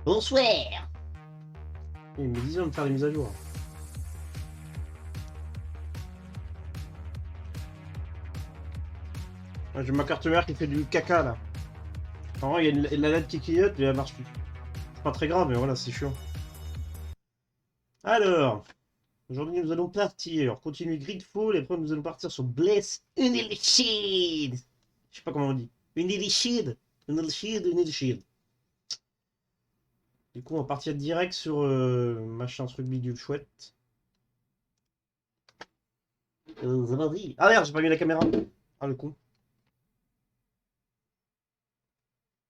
Bonsoir. Il me disait de me faire des mises à jour. Ah, j'ai ma carte mère qui fait du caca là. En vrai, il y a la LED qui clignote mais elle marche plus. C'est pas très grave, mais voilà, c'est chiant. Alors, aujourd'hui nous allons partir, continuer GreedFall et après nous allons partir sur Bless Unleashed. Je sais pas comment on dit. Unleashed. Du coup, on va partir direct sur machin truc bidule chouette. Ça va dit. Ah merde, j'ai pas mis la caméra. Ah le con.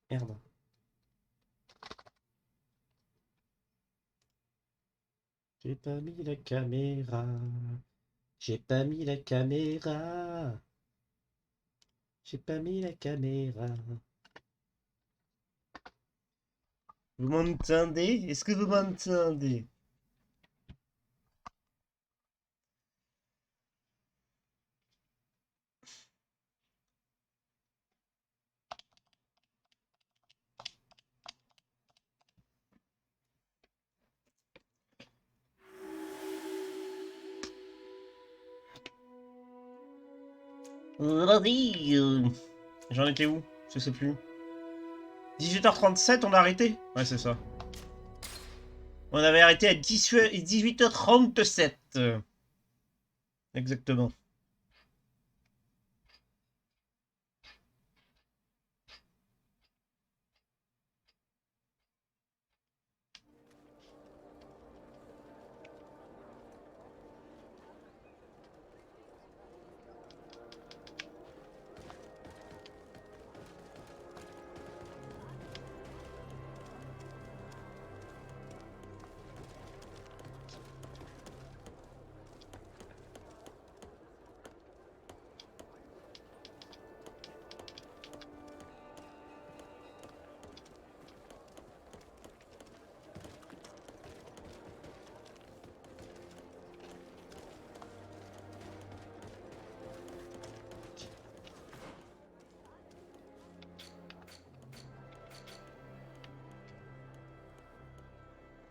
Merde. J'ai pas mis la caméra. J'ai pas mis la caméra. J'ai pas mis la caméra. Vous m'entendez? Est-ce que vous m'entendez? J'en étais où? Je sais plus. 18h37, on a arrêté? Ouais, c'est ça. On avait arrêté à 18h37. Exactement.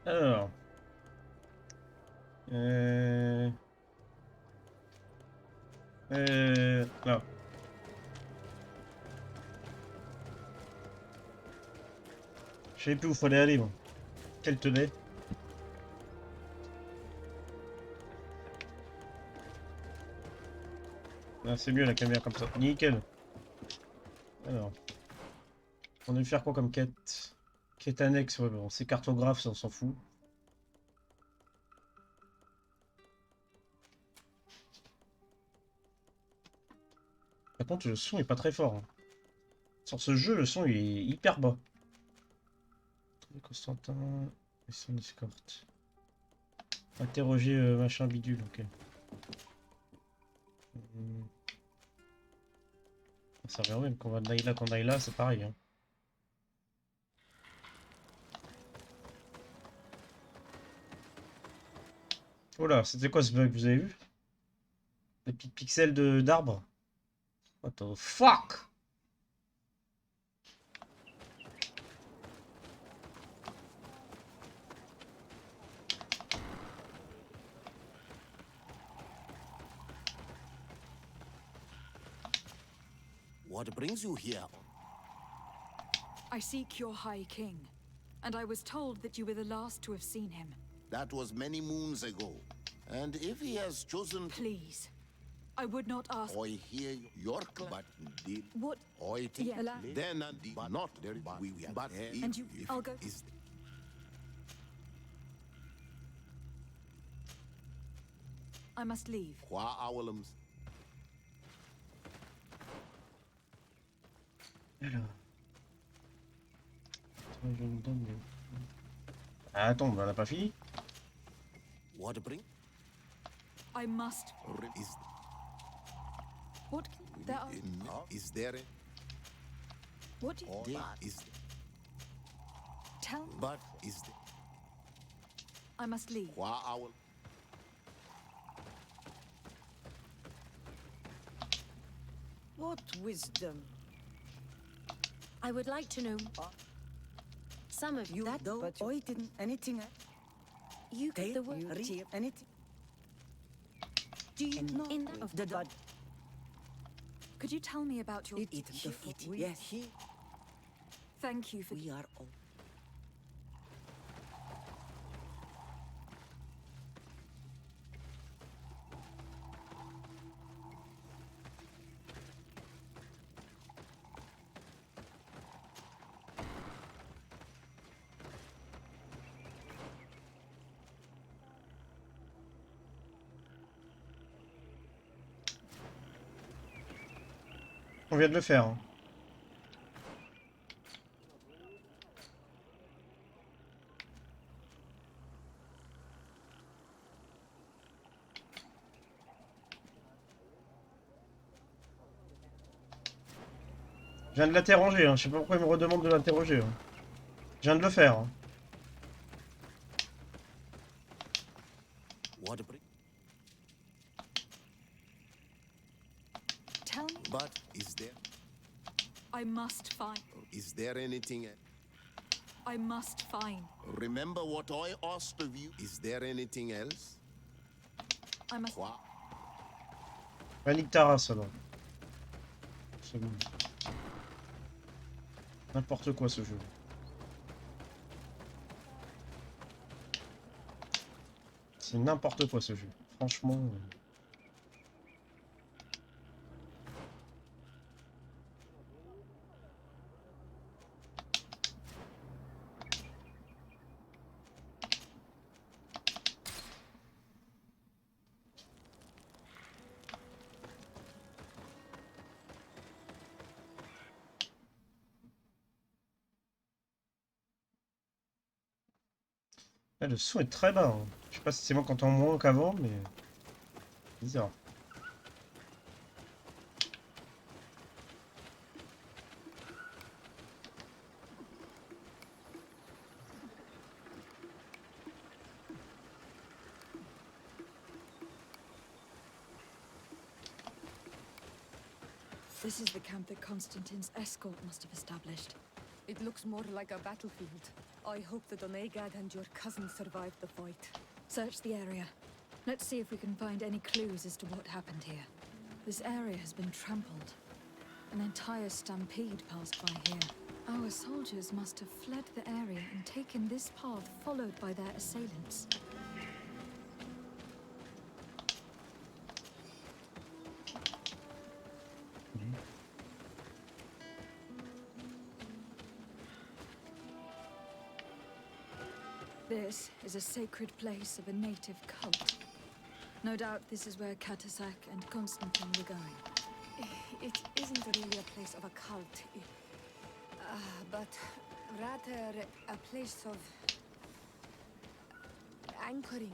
Alors. Là. Je sais plus où il fallait aller, moi. Quelle tenait? Ah, c'est mieux la caméra comme ça. Nickel. Alors. On a dû faire quoi comme quête? Quête annexe, ouais, bon, c'est cartographe, ça on s'en fout. Par contre, le son est pas très fort. Hein. Sur ce jeu, le son il est hyper bas. Constantin et son escorte. Interroger machin bidule, ok. Ça revient même qu'on aille là, c'est pareil. Hein. Oh là, c'était quoi ce bug, vous avez vu? Les petits pixels d'arbre. What the fuck? What brings you here? I seek your High King, and I was told that you were the last to have seen him. That was many moons ago. And if he has chosen... Please, I would not ask... I hear your clan, but did... What? I think... Yeah. Then and did not there, but we but And you... I'll go... Is... I must leave. Qua Owlums. Alors. Ah, attends, on n'a pas fini? What bring? I must... Is... What? There are... Is there... What? Is... Tell... But is... I must leave. Qua Owl... What wisdom? I would like to know... Some of You that, though, but I didn't anything. you They get the word read here. anything. Do you And know in the- of the bud? Could you tell me about your... Eat the food. Yes, Thank you for... we are all. On vient de le faire. Hein. Je viens de l'interroger, hein. Je sais pas pourquoi il me redemande de l'interroger. Hein. Je viens de le faire. Hein. What? Tell me... But is there anything? I must find. Remember what I asked of you. Is there anything else? I must... Quoi? Nique ta race alors. C'est bon. N'importe quoi ce jeu. C'est n'importe quoi ce jeu. Franchement. Là, le son est très bas. Hein. Je sais pas si c'est moi qui entends moins qu'avant, mais bizarre. This is the camp that Constantine's escort must have established. It looks more like a battlefield. I hope the Donegad and your cousin survived the fight. Search the area. Let's see if we can find any clues as to what happened here. This area has been trampled. An entire stampede passed by here. Our soldiers must have fled the area and taken this path followed by their assailants. This is a sacred place of a native cult. No doubt this is where Katasak and Constantine were going. It isn't really a place of a cult, but rather a place of anchoring.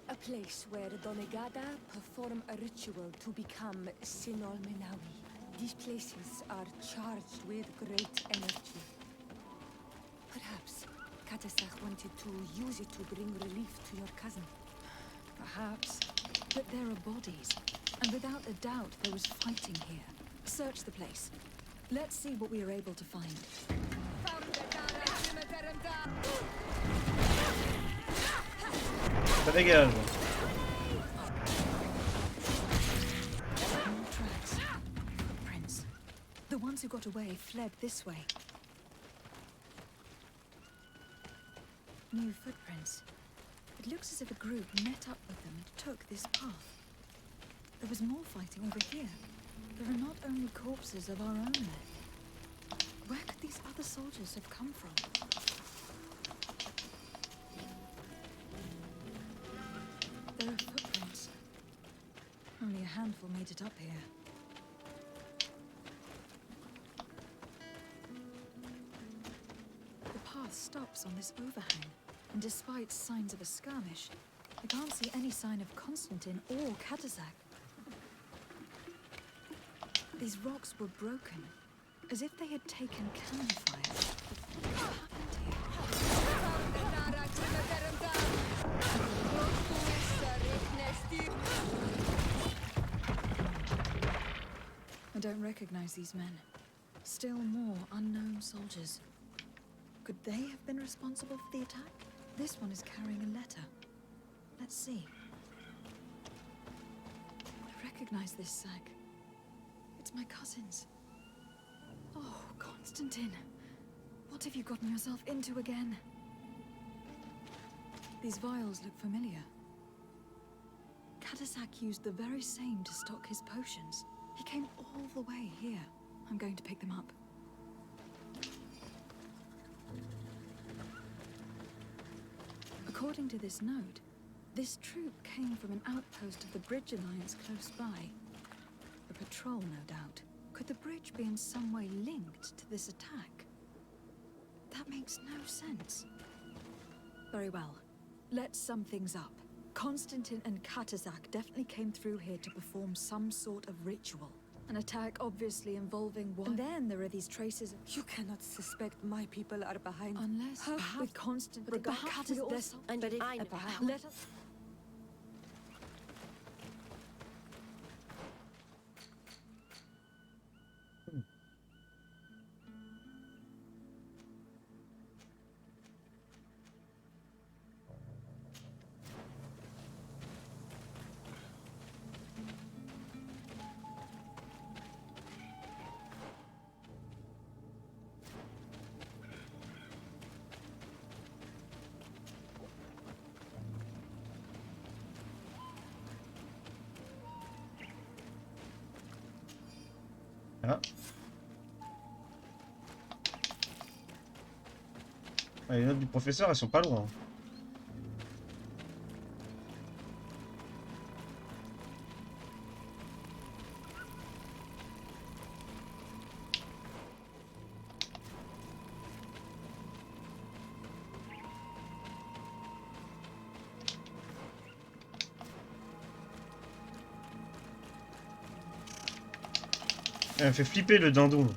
A place where Donegada perform a ritual to become Sinol Menawi. These places are charged with great energy. Perhaps Katasak wanted to use it to bring relief to your cousin. Perhaps. But there are bodies, and without a doubt there was fighting here. Search the place. Let's see what we are able to find. Ça dégage. More tracks. Footprints. The ones who got away fled this way. New footprints. It looks as if a group met up with them and took this path. There was more fighting over here. There are not only corpses of our own men. Where could these other soldiers have come from? There are footprints. Only a handful made it up here. The path stops on this overhang, and despite signs of a skirmish, I can't see any sign of Constantine or Katasak. These rocks were broken, as if they had taken cannon fire. What happened here? I don't recognize these men. Still more unknown soldiers. Could they have been responsible for the attack? This one is carrying a letter. Let's see. I recognize this sack. It's my cousin's. Oh, Constantine. What have you gotten yourself into again? These vials look familiar. Katasak used the very same to stock his potions. He came all the way here. I'm going to pick them up. According to this note, this troop came from an outpost of the Bridge Alliance close by. A patrol, no doubt. Could the bridge be in some way linked to this attack? That makes no sense. Very well. Let's sum things up. Constantine and Katazak definitely came through here to perform some sort of ritual. An attack obviously involving one. And then there are these traces of... You cannot suspect my people are behind. Unless, Perhaps- with constant... but perhaps perhaps we we also... also- And But if- I know perhaps- how. Let us... Ah. Ah, les notes du professeur, elles sont pas loin. Elle me fait flipper le dindon.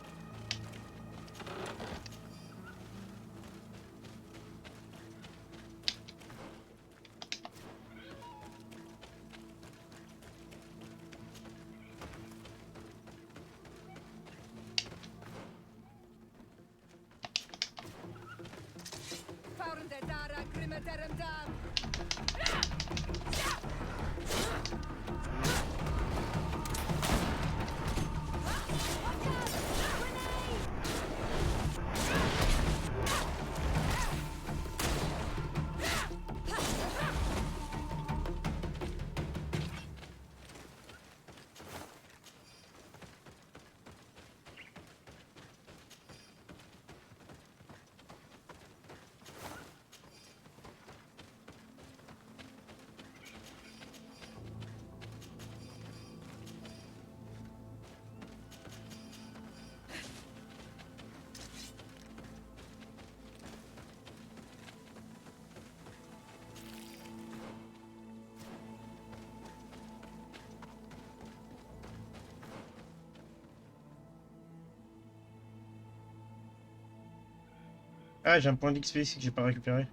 Ah, j'ai un point d'XP ici que j'ai pas récupéré.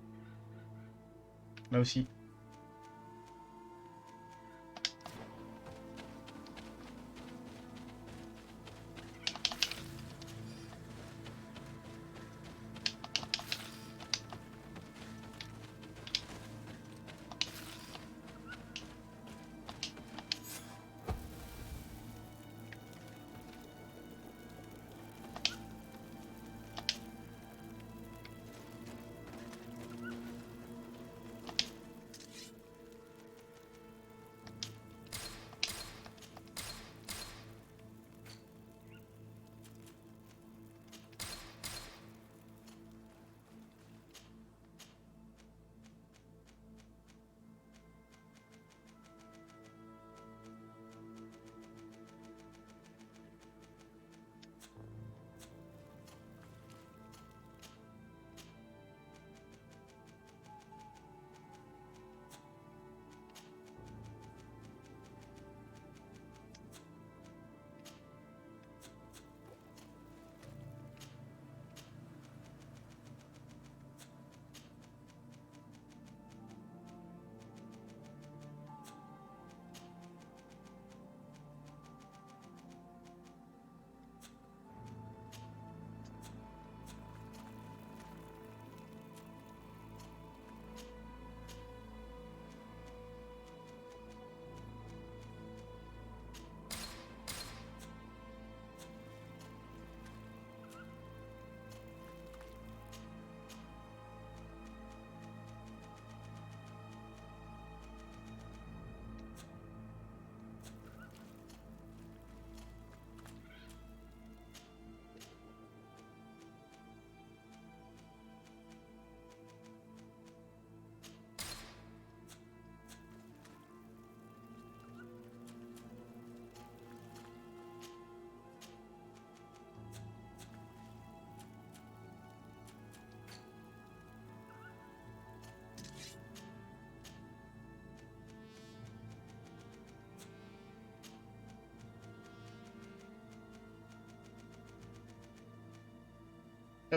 Là aussi.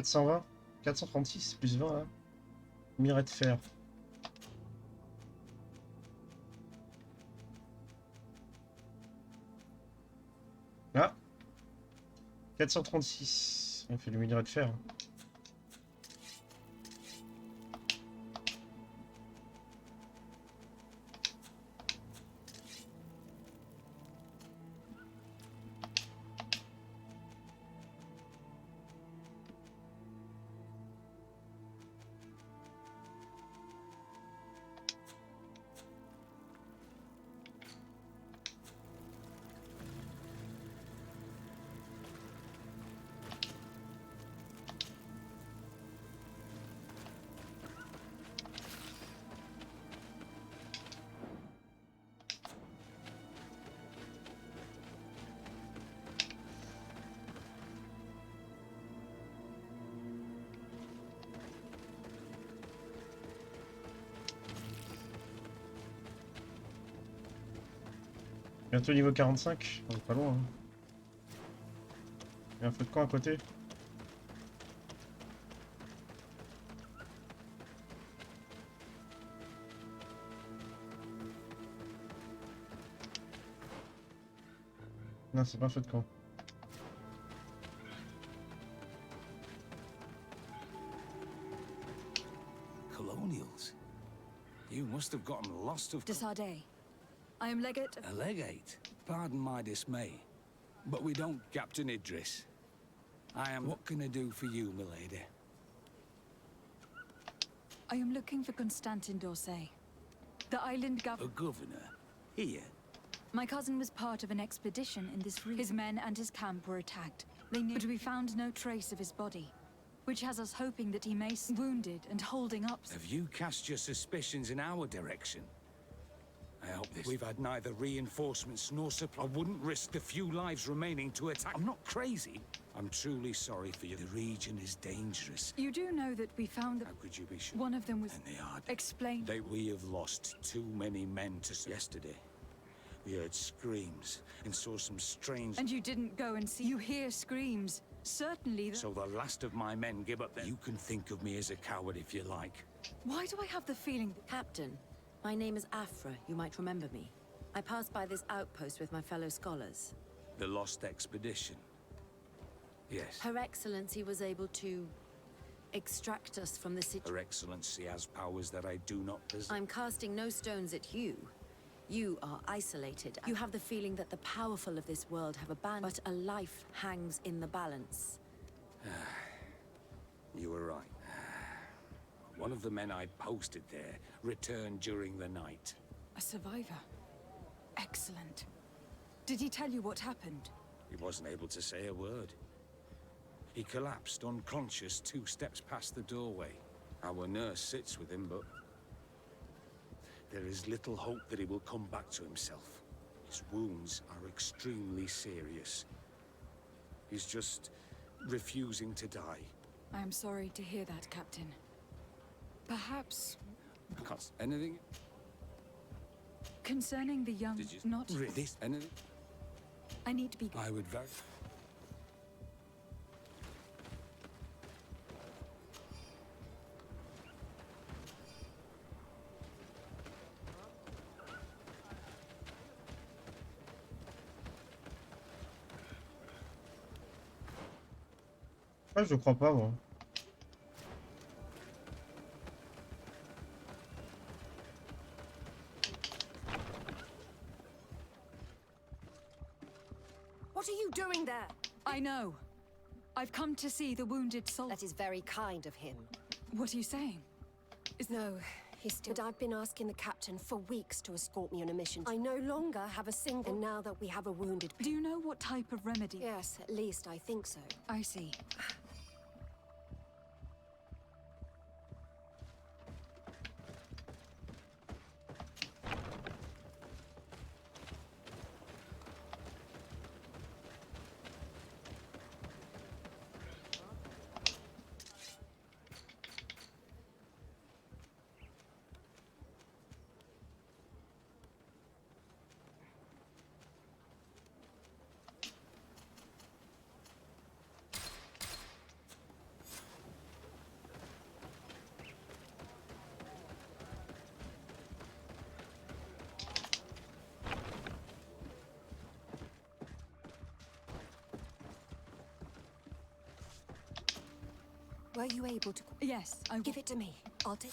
420, 436 plus 20, hein. Mireille de fer. Ah 436. On fait du minerai de fer. Bientôt niveau 45, on est pas loin. Hein. Il y a un feu de camp à côté. Non, c'est pas un feu de camp. Colonials? You must have gotten lost of... Desardet. I am legate of... A legate? Pardon my dismay, but we don't, Captain Idris. I am... What can I do for you, milady? I am looking for Constantin d'Orsay. The island A governor. governor? Here? My cousin was part of an expedition in this region. His men and his camp were attacked. But we found no trace of his body, which has us hoping that he may be wounded and holding up. Have you cast your suspicions in our direction? I hope this... We've had neither reinforcements nor supply. I wouldn't risk the few lives remaining to attack. I'm not crazy. I'm truly sorry for you. The region is dangerous. You do know that we found How could you be sure? one of them was And they are... explained. We have lost too many men to... Yesterday, we heard screams and saw some strange... And you didn't go and see. You hear screams. Certainly. So the last of my men give up. You can think of me as a coward if you like. Why do I have the feeling that... Captain, my name is Afra. You might remember me. I passed by this outpost with my fellow scholars. The lost expedition. Yes. Her Excellency was able to extract us from the situation. Her Excellency has powers that I do not possess. I'm casting no stones at you. You are isolated. You have the feeling that the powerful of this world have abandoned, but a life hangs in the balance. You were right. One of the men I'd posted there returned during the night. A survivor. Excellent. Did he tell you what happened? He wasn't able to say a word. He collapsed unconscious 2 steps past the doorway. Our nurse sits with him, but there is little hope that he will come back to himself. His wounds are extremely serious. He's just refusing to die. I am sorry to hear that, Captain. Perhaps I can't... Anything? concerning the young... Did you... Not... This? Anything? I need to be... I would very... Ah, je crois pas, moi. What are you doing there? I know. I've come to see the wounded soul. That is very kind of him. What are you saying? No, he's still... But I've been asking the captain for weeks to escort me on a mission. I no longer have a single... And now that we have a wounded... Do you know what type of remedy? Yes, at least I think so. I see. Were you able to... Yes, I Give it to me. I'll take...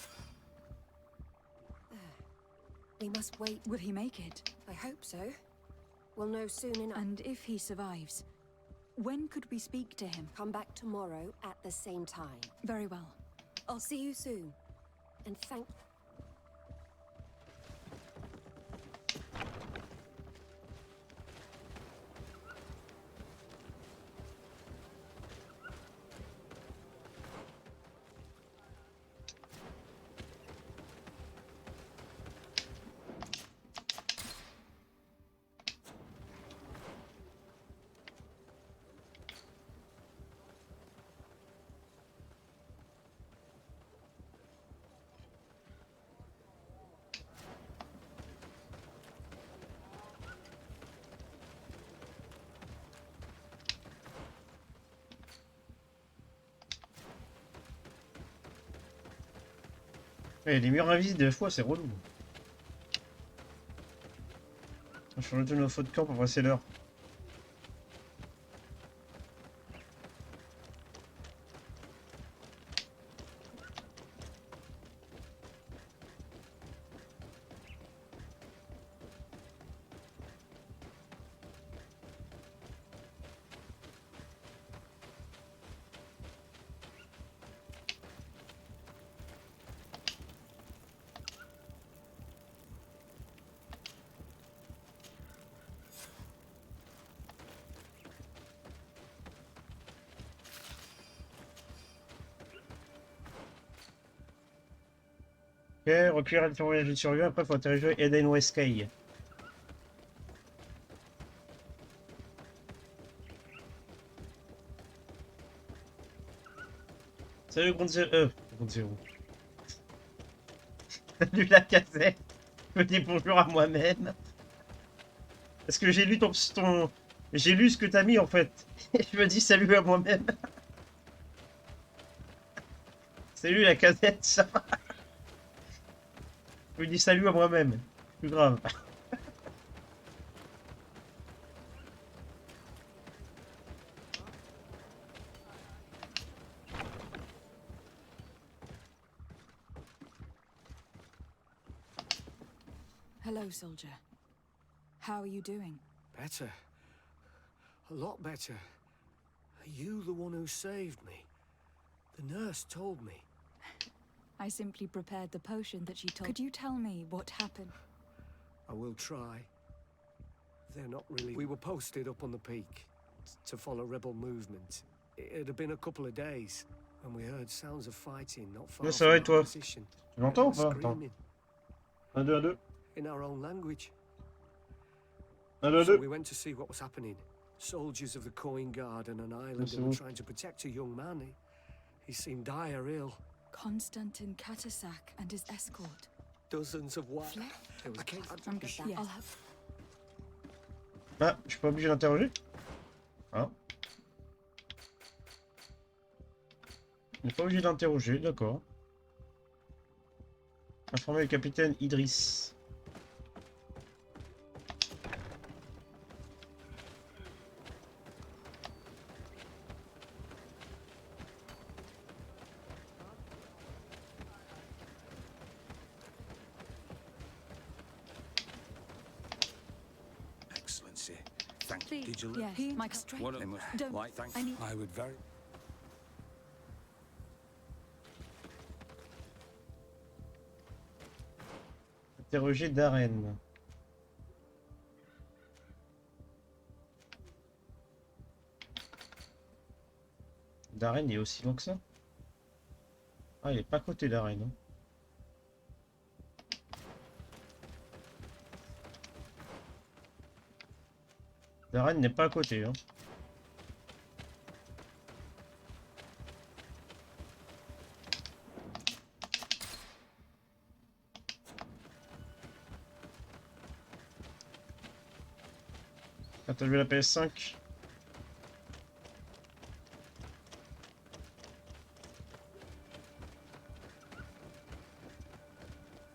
There. We must wait. Will he make it? I hope so. We'll know soon enough. And if he survives, when could we speak to him? Come back tomorrow at the same time. Very well. I'll see you soon. And thank... Ouais, les murs à vis, des fois, c'est relou. On change de nos fautes de camp pour passer l'heure. Ok, recueillir le témoignage de survivants, après il faut interroger Eden Westcay. Salut Grand Zéro. Grand Zéro. Salut la casette. Je me dis bonjour à moi-même. Parce que j'ai lu J'ai lu ce que t'as mis en fait. Et je me dis salut à moi-même. Salut la casette, ça va. Je me dis salut à moi-même. Plus grave. Hello, soldier. How are you doing? Better. A lot better. Are you the one who saved me? The nurse told me. I simply prepared the potion that she told. Could you tell me what happened? I will try. They're not really... We were posted up on the peak to follow rebel movement. It had been a couple of days when we heard sounds of fighting not far Ça from va et our toi? position. Tu m'entends ou They were pas? Attends. screaming 1, 2, 2. in our own language. 1, 2, So 2. we went to see what was happening. Soldiers of the Coin Guard and an c'est islander were bon. trying to protect a young man. He seemed dire ill. Konstantin Katasak and his escort. Dozens of wild... There was... I'm good. Yes. I'll have... Ah, je suis pas obligé d'interroger? Ah. On n'est pas obligé d'interroger, d'accord. Informer le capitaine Idriss. Excellency. Thank you. Please. Did you Yes. My strength. What they must Don't. like thank I need... I would very Interroger Darren. Darren est aussi long que ça? Ah, il est pas à côté Darren. Hein. Darren n'est pas à côté. Hein. Ah, t'as vu la PS5?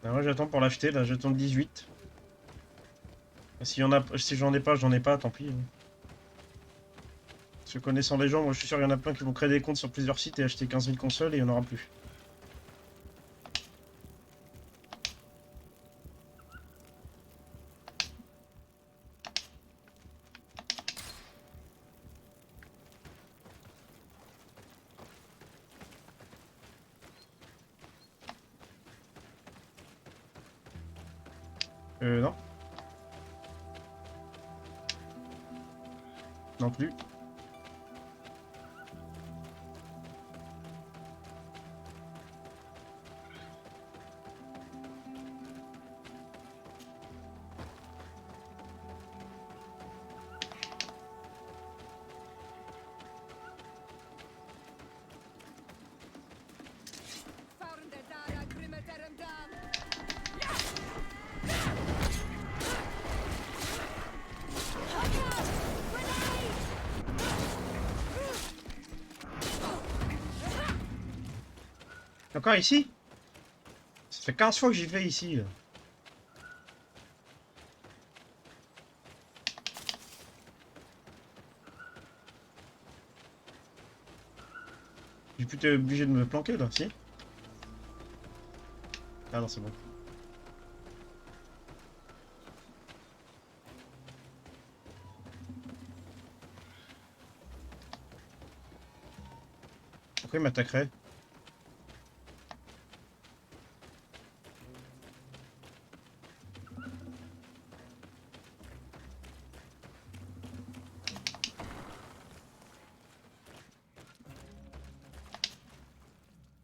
Ah, moi j'attends pour l'acheter, là j'attends le 18. Si j'en ai pas, j'en ai pas, tant pis. De toute Parce que connaissant les gens, moi je suis sûr qu'il y en a plein qui vont créer des comptes sur plusieurs sites et acheter 15 000 consoles et il n'y en aura plus. Non. Non plus. Encore ici? Ça fait 15 fois que j'y vais ici. Là. J'ai plus été obligé de me planquer là, si? Ah non, c'est bon. Pourquoi il m'attaquerait?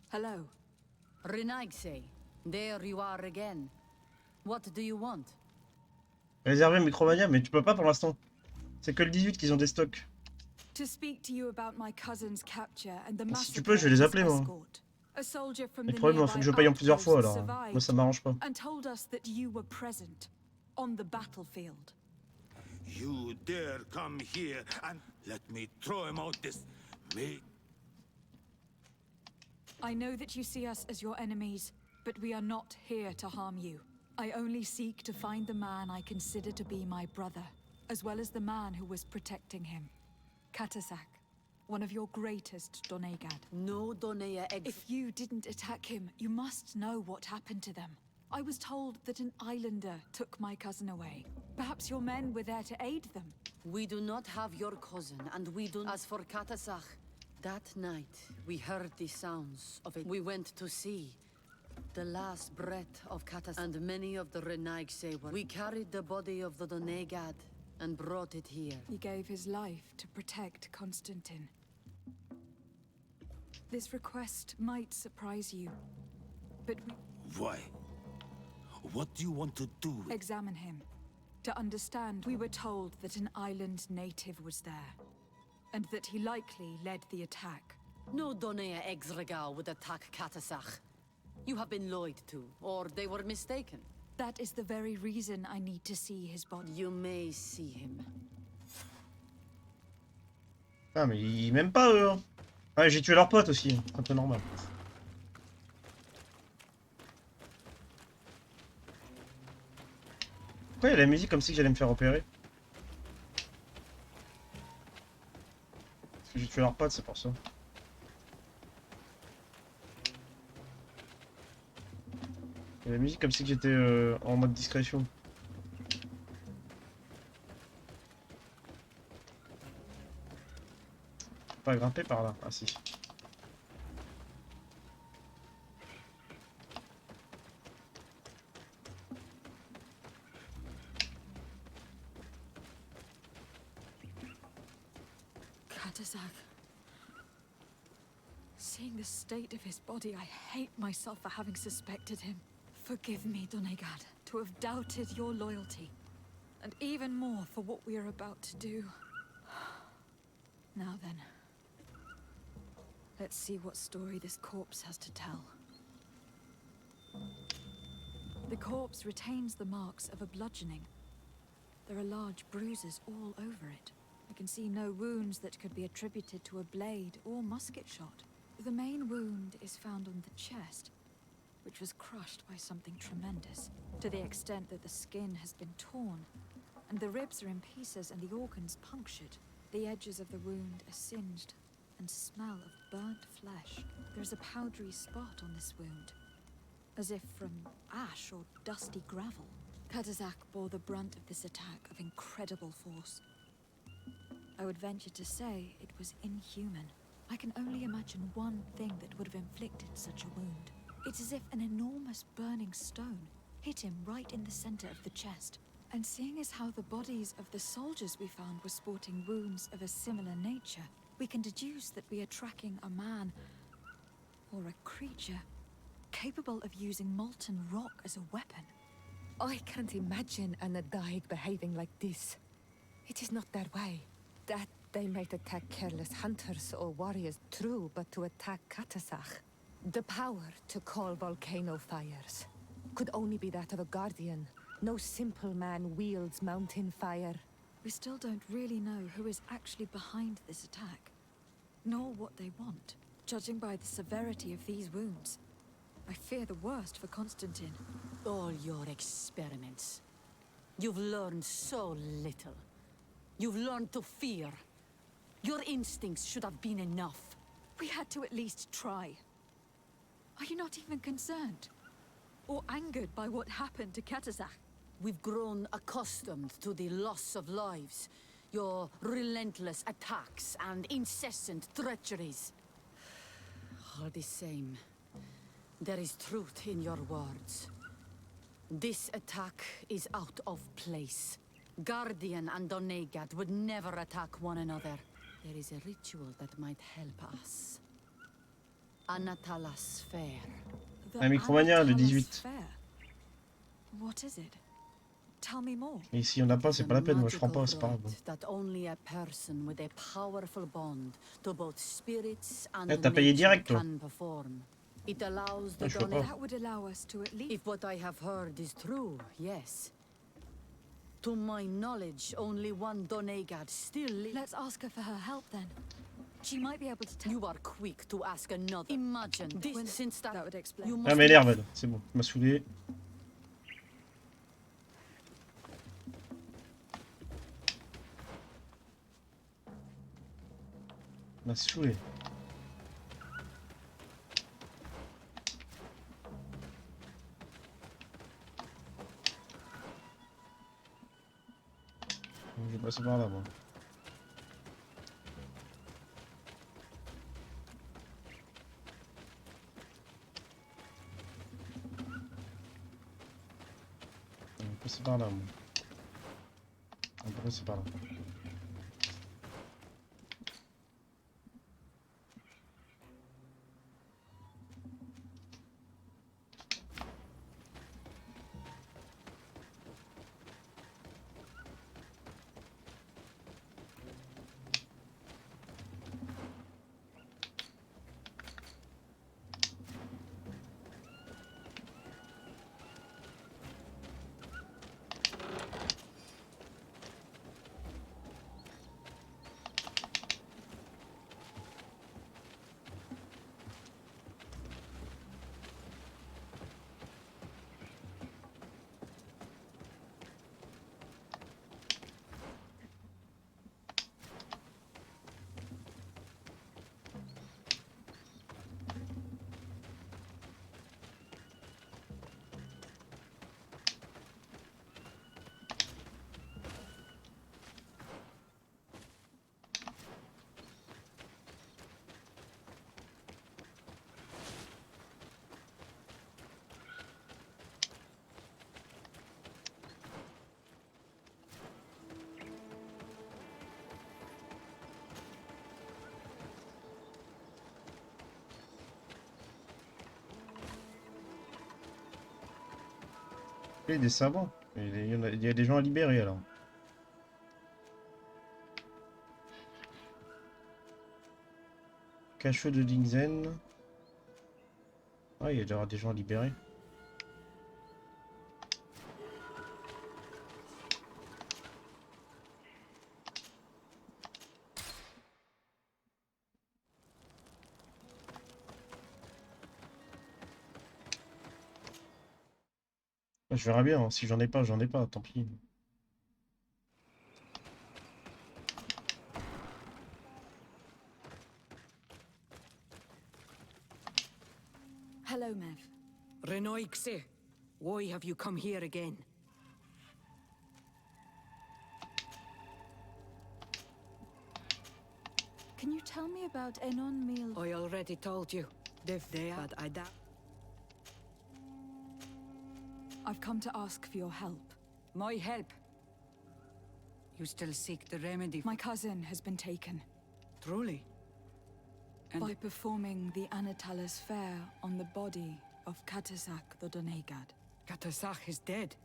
Hello. Renaigse, there you are again. What do you want? Réservé Micromania, mais tu peux pas pour l'instant. C'est que le 18 qu'ils ont des stocks. To speak to you about my cousin's capture and the Si massacre tu peux, je vais les of his appeler moi. escort. A soldier from Le the problème, il faut que je paye en plusieurs fois alors. Moi ça m'arrange pas. and told us that you were present on the battlefield. You dare come here and let me throw him out this... me? I know that you see us as your enemies, but we are not here to harm you. I only seek to find the man I consider to be my brother, as well as the man who was protecting him. Katasak, one of your greatest Donegad. No Donea eggs. If you didn't attack him, you must know what happened to them. I was told that an islander took my cousin away. Perhaps your men were there to aid them. We do not have your cousin, and we do... As for Katasach, that night we heard the sounds of it. We went to see the last breath of Katasach, and many of the Renaigse were... We carried the body of the Donegad and brought it here. He gave his life to protect Constantine. This request might surprise you, but we... Why? What do you want to do? Examine him. To understand, we were told that an island native was there, and that he likely led the attack. No Donea Exregal would attack Katasach. You have been lied to, or they were mistaken. That is the very reason I need to see his body. You may see him. Ah mais ils m'aiment pas eux hein. Ouais j'ai tué leur pote aussi, c'est un peu normal. Pourquoi il y a la musique comme si j'allais me faire opérer? Parce que j'ai tué leur pote, c'est pour ça. Il y a la musique comme si j'étais en mode discrétion. Je peux pas grimper par là. Ah si. Katasak. Seeing the state of his body, I hate myself for having suspected him. Forgive me, Donegad, to have doubted your loyalty. And even more for what we are about to do. Now then. Let's see what story this corpse has to tell. The corpse retains the marks of a bludgeoning. There are large bruises all over it. I can see no wounds that could be attributed to a blade or musket shot. The main wound is found on the chest, which was crushed by something tremendous, to the extent that the skin has been torn, and the ribs are in pieces and the organs punctured. The edges of the wound are singed and smell of burnt flesh. There's a powdery spot on this wound, as if from ash or dusty gravel. Katazak bore the brunt of this attack of incredible force. I would venture to say it was inhuman. I can only imagine one thing that would have inflicted such a wound. It's as if an enormous burning stone hit him right in the center of the chest. And seeing as how the bodies of the soldiers we found were sporting wounds of a similar nature, we can deduce that we are tracking a man or a creature capable of using molten rock as a weapon. I can't imagine an Adaig behaving like this. It is not their way. That they might attack careless hunters or warriors, true, but to attack Katazak, the power to call volcano fires could only be that of a guardian. No simple man wields mountain fire. We still don't really know who is actually behind this attack, nor what they want. Judging by the severity of these wounds, I fear the worst for Constantine. All your experiments. You've learned so little. You've learned to fear. Your instincts should have been enough. We had to at least try. Are you not even concerned? Or angered by what happened to Katazak? We've grown accustomed to the loss of lives, your relentless attacks and incessant treacheries. All the same, there is truth in your words. This attack is out of place. Guardian and Donegad would never attack one another. There is a ritual that might help us. Anatalas Fair. Un Micromania de 18. What is it? Tell me more. Et si on n'a pas, c'est pas la peine, moi je prends pas, c'est pas grave. That only a person with a powerful bond to both spirits and t'as payé direct, toi. can perform. It allows the Je sais pas. That would allow us to at least... If what I have heard is true, yes. To my knowledge, only one Donegad still lives. Let's ask her for her help then. She might be able to tell... You are quick to ask another. Imagine this, since that would explain. you Ah, must m'énerve, elle. C'est bon, m'a saoulé. M'a saoulé. Je vais passer par là, moi. Je vais passer par là, moi. On peut passer par là. Il y a des savants. Il y a des gens à libérer alors. Cachot de Dingzen. Ah, il y a déjà des gens à libérer. Je verrai bien, hein. Si j'en ai pas, j'en ai pas, tant pis. Hello, Mev. Renoixe, why have you come here again? Can you tell me about Enon Mil? I already told you. They've there, but I doubt. I've come to ask for your help. My help? You still seek the remedy? My cousin has been taken. Truly? And by performing the Anatalas fair on the body of Katasak the Donegad. Katasak is dead.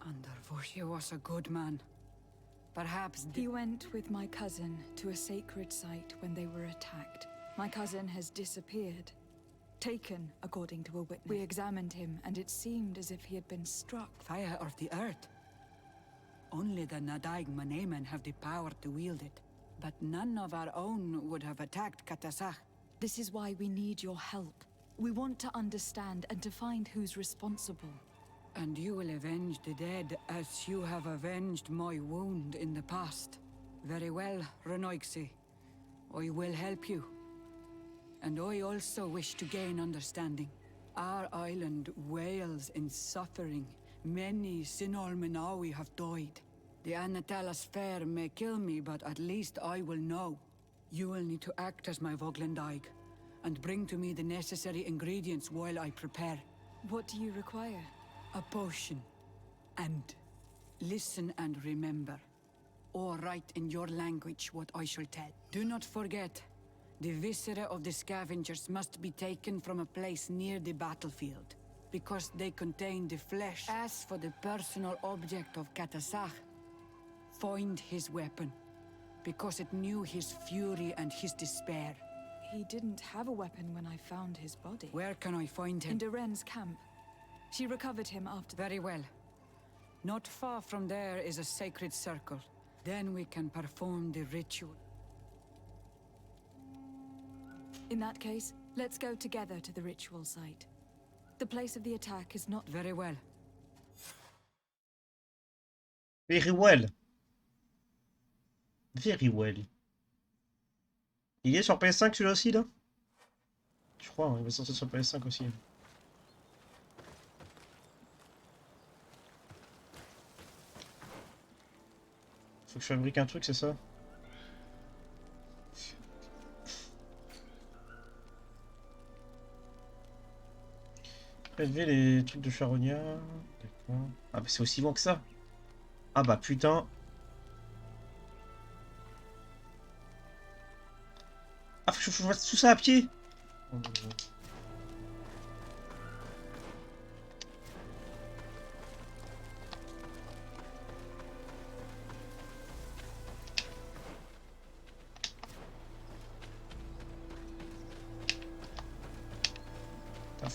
Undervoshi was a good man. Perhaps he went with my cousin to a sacred site when they were attacked. My cousin has disappeared. Taken, according to a witness. We examined him, and it seemed as if he had been struck. Fire of the earth. Only the Nadaig Manemen have the power to wield it. But none of our own would have attacked Katasak. This is why we need your help. We want to understand and to find who's responsible. And you will avenge the dead as you have avenged my wound in the past. Very well, Renoixe. I will help you. And I also wish to gain understanding. Our island wails in suffering. Many Sinol Menawi have died. The Anatalas fair may kill me, but at least I will know. You will need to act as my Voglendaig, and bring to me the necessary ingredients while I prepare. What do you require? A potion. And listen and remember. Or write in your language what I shall tell. Do not forget, the viscera of the scavengers must be taken from a place near the battlefield, because they contain the flesh. As for the personal object of Katasak, find his weapon, because it knew his fury and his despair. He didn't have a weapon when I found his body. Where can I find him? In Doren's camp. She recovered him after... Very well. Not far from there is a sacred circle. Then we can perform the ritual. In that case, let's go together to the ritual site. The place of the attack is not... Very well. Very well. Very well. Il est sur PS5 celui-là aussi là? Je crois, hein, il va sortir sur PS5 aussi. Faut que je fabrique un truc, c'est ça? Prélever les trucs de charognard. D'accord. Ah bah c'est aussi bon que ça. Ah bah putain. Ah faut que je fasse tout ça à pied. Faut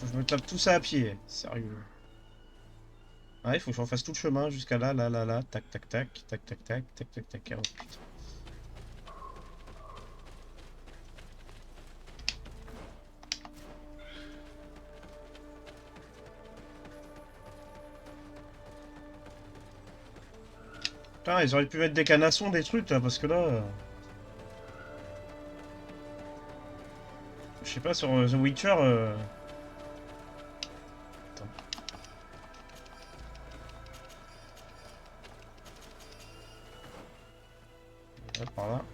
que je me tape tout ça à pied, sérieux. Ah, il faut que je refasse tout le chemin jusqu'à là, là, tac, tac, tac, tac, tac, tac, tac, tac, tac, oh putain. Putain, ils auraient pu mettre des canassons, des trucs là, parce que là... Je sais pas, sur The Witcher... par là.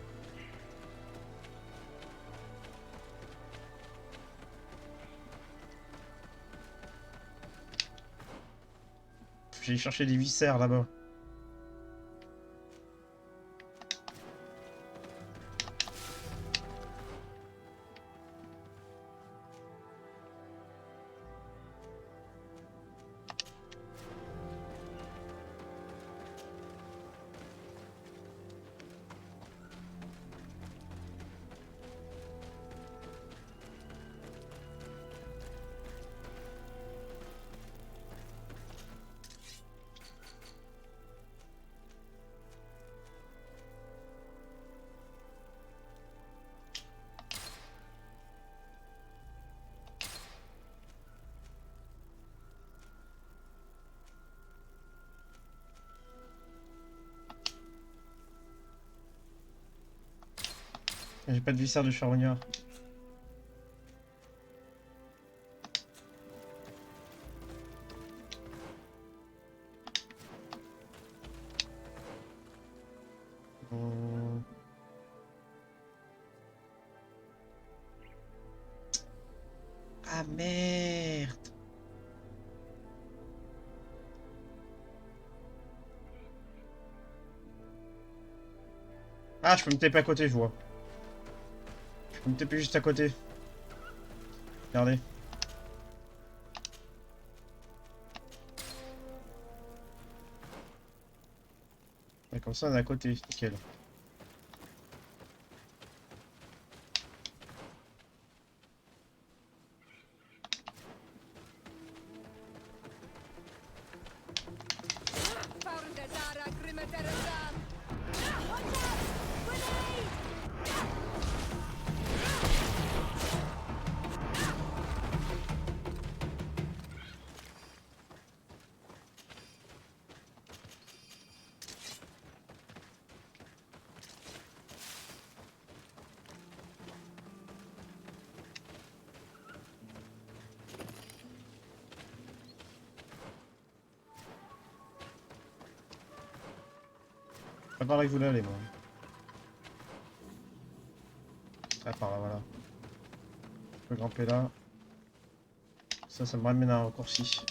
J'ai cherché des viscères là-bas. J'ai pas de viscère de charognard. Ah merde. Ah, je peux me taper à côté, je vois. Je peux me taper juste à côté. Regardez. Ouais, comme ça, on est à côté. Nickel. Pas par là que je voulais aller, moi. Ah, par là, voilà. Je peux grimper là. Ça me ramène à un raccourci.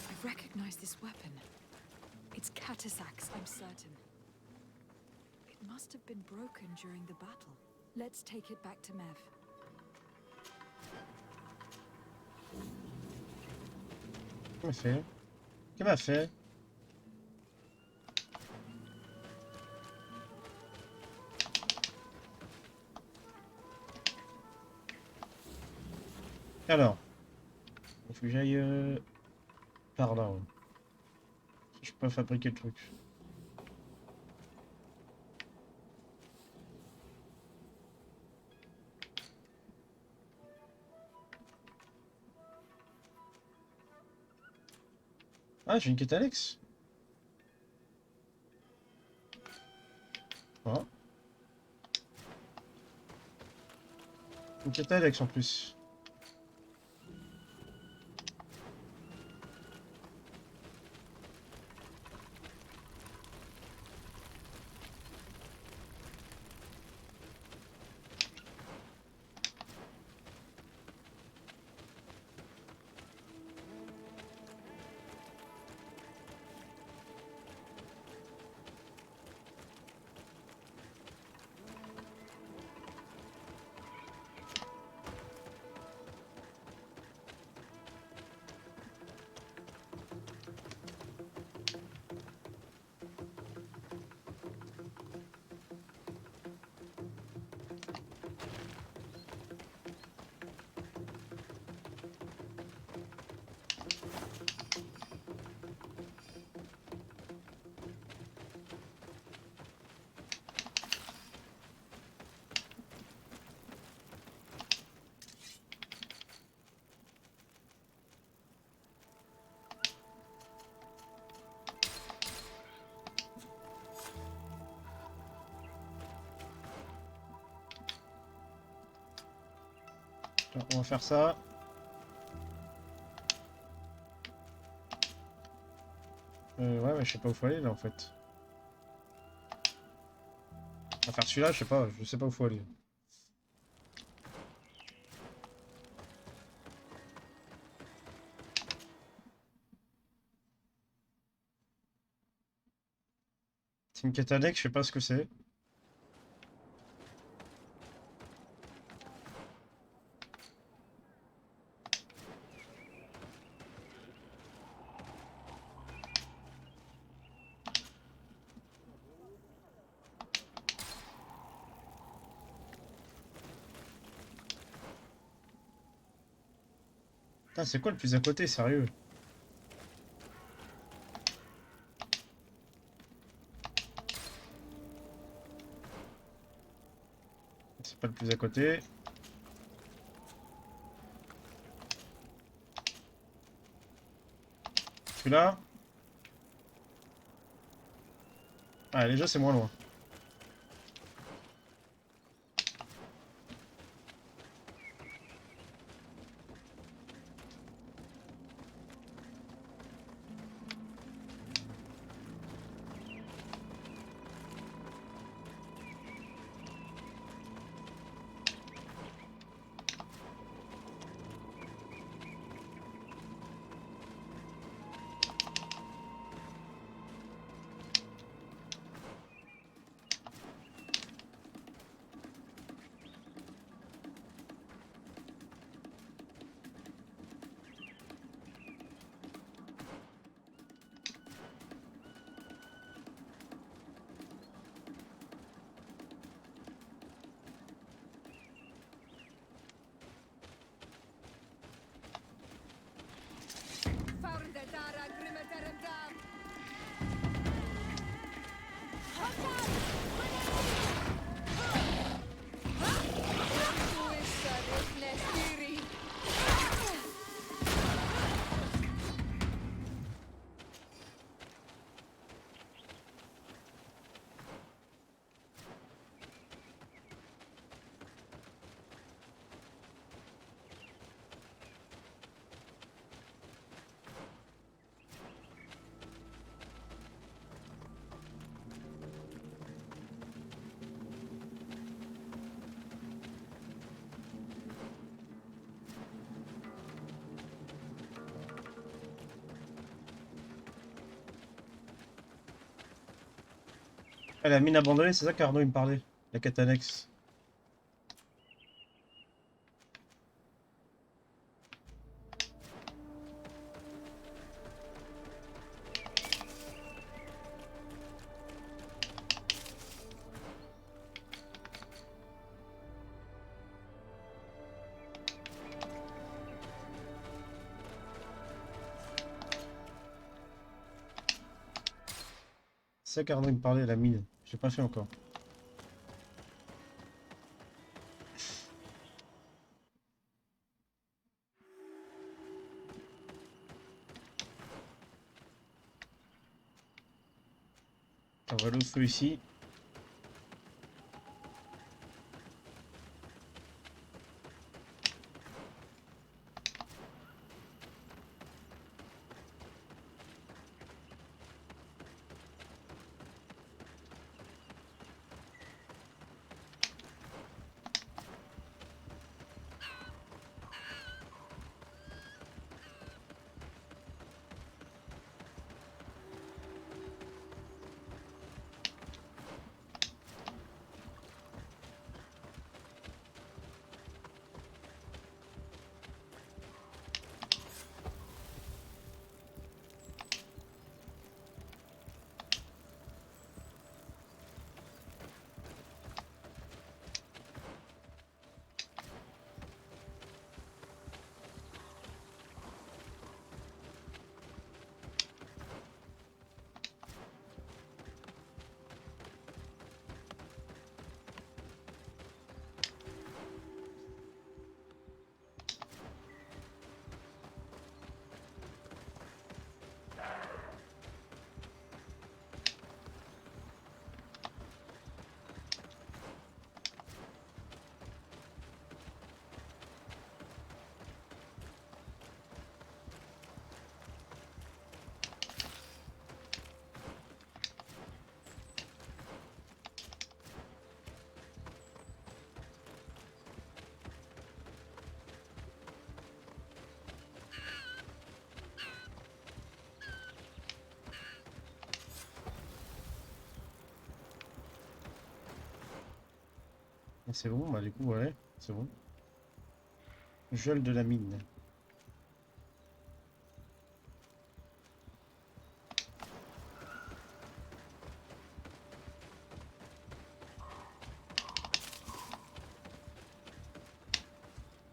I recognize this weapon. It's Catasax, I'm certain. It must have been broken during the battle. Let's take it back to Mev. Qu'est-ce qu'il m'a fait? Qu'est-ce qu'il m'a fait? Alors, il faut que j'aille par là. Ouais. Je peux pas fabriquer le truc. Ah, j'ai une quête Alex. Oh. Une quête Alex en plus. Alors, on va faire ça. Ouais, mais je sais pas où faut aller là en fait. On va faire celui-là, je sais pas où faut aller. C'est une quête annexe, je sais pas ce que c'est. Putain, c'est quoi le plus à côté, sérieux? C'est pas le plus à côté. Celui-là. Ah, déjà, c'est moins loin. Ah, la mine abandonnée, c'est ça qu'Arnaud il me parlait. La quête annexe. C'est ça qu'Arnaud il me parlait, la mine. J'ai pas fait encore. On va aller au feu ici. C'est bon, bah du coup, ouais, c'est bon. Gel de la mine.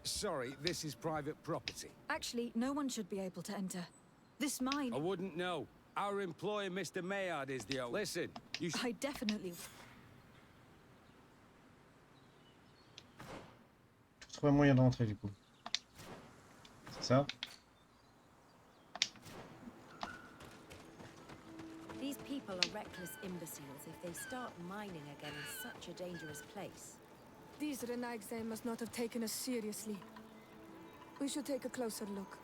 Sorry, this is private property. Actually, no one should be able to enter. This mine... I wouldn't know. Our employer, Mr. Maillard, is the owner. Listen, you should... I definitely... Trouver un moyen de rentrer du coup. C'est ça? These people are reckless imbeciles if they start mining again in such a dangerous place. These Renagse must not have taken us seriously. We should take a closer look.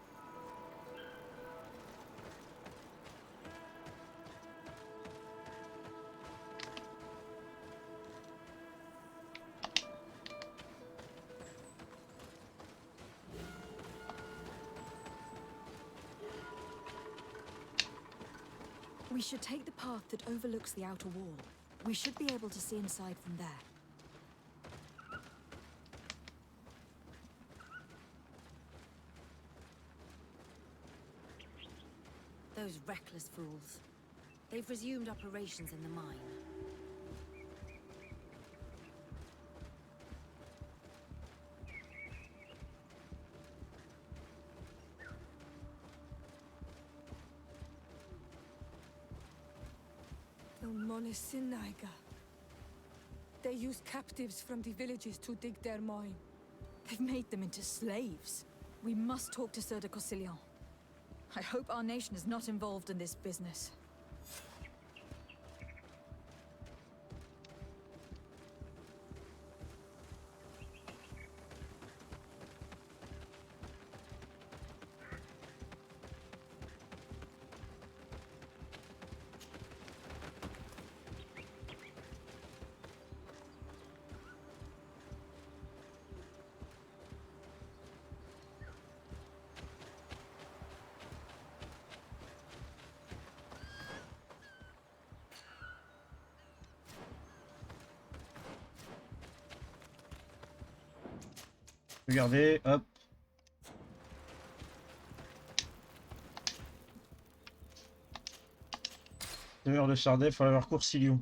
We should take the path that overlooks the outer wall. We should be able to see inside from there. Those reckless fools. They've resumed operations in the mine. The Monesinaiga. They use captives from the villages to dig their mine. They've made them into slaves. We must talk to Sir de Cossillon. I hope our nation is not involved in this business. Regardez, hop. Demeure de Sardet, faut avoir Coursilion.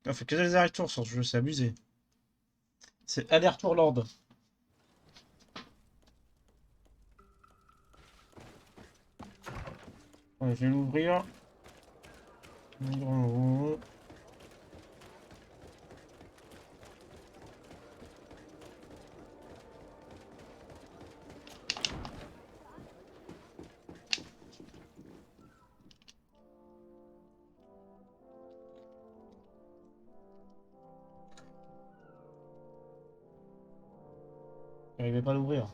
On fait que des allers-retours sur ce jeu, c'est abusé. C'est aller-retour Lord. Ouais, je vais l'ouvrir. J'arrivais pas à l'ouvrir.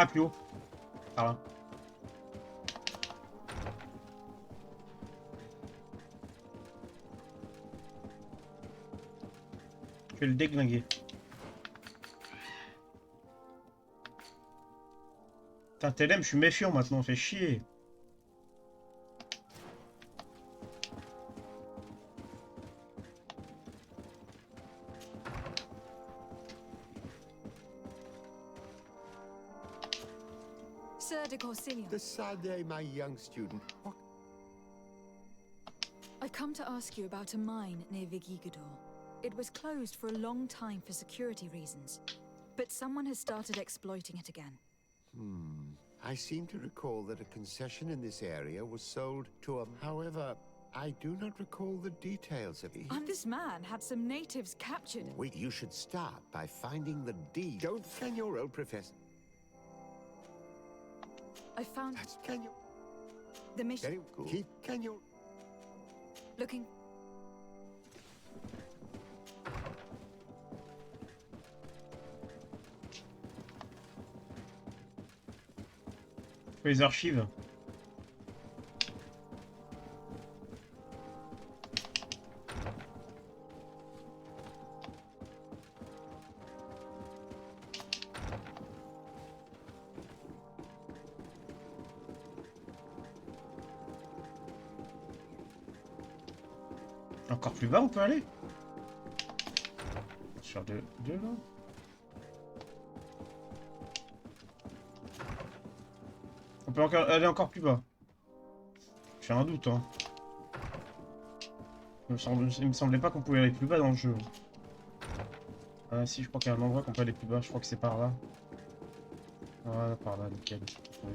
Ah, plus haut. Par là. Je vais le déglinguer. Putain, TLM, je suis méfiant maintenant, fait chier. Sir de Cossillon, Decidez, my young student. I've come to ask you about a mine near Vigigador. It was closed for a long time for security reasons, but someone has started exploiting it again. I seem to recall that a concession in this area was sold to a... However, I do not recall the details of it. And this man had some natives captured. Wait, you should start by finding the deed. Don't can your old professor. I found Can you... the mission. Very cool. Keep... Can you... Looking. Les archives. Encore plus bas, on peut aller? Sur deux là? On peut encore aller encore plus bas. J'ai un doute, hein. Il me semblait pas qu'on pouvait aller plus bas dans le jeu. Ah si, je crois qu'il y a un endroit qu'on peut aller plus bas. Je crois que c'est par là. Voilà, par là, nickel. Oui.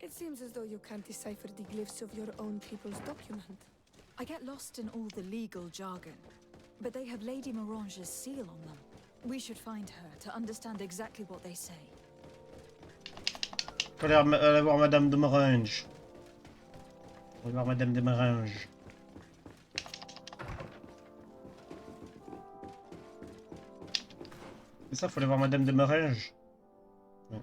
It seems as though you can't decipher the glyphs of your own people's document. I get lost in all the legal jargon, but they have Lady Morange's seal on them. We should find her to understand exactly what they say. Faut aller voir Madame de Morange. On va voir Madame de Morange. C'est ça, faut aller voir Madame de Morange. Ouais.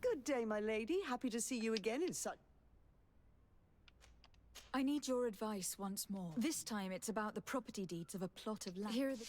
Good day, my lady. Happy to see you again in such... I need your advice once more. This time it's about the property deeds of a plot of land. Here are the...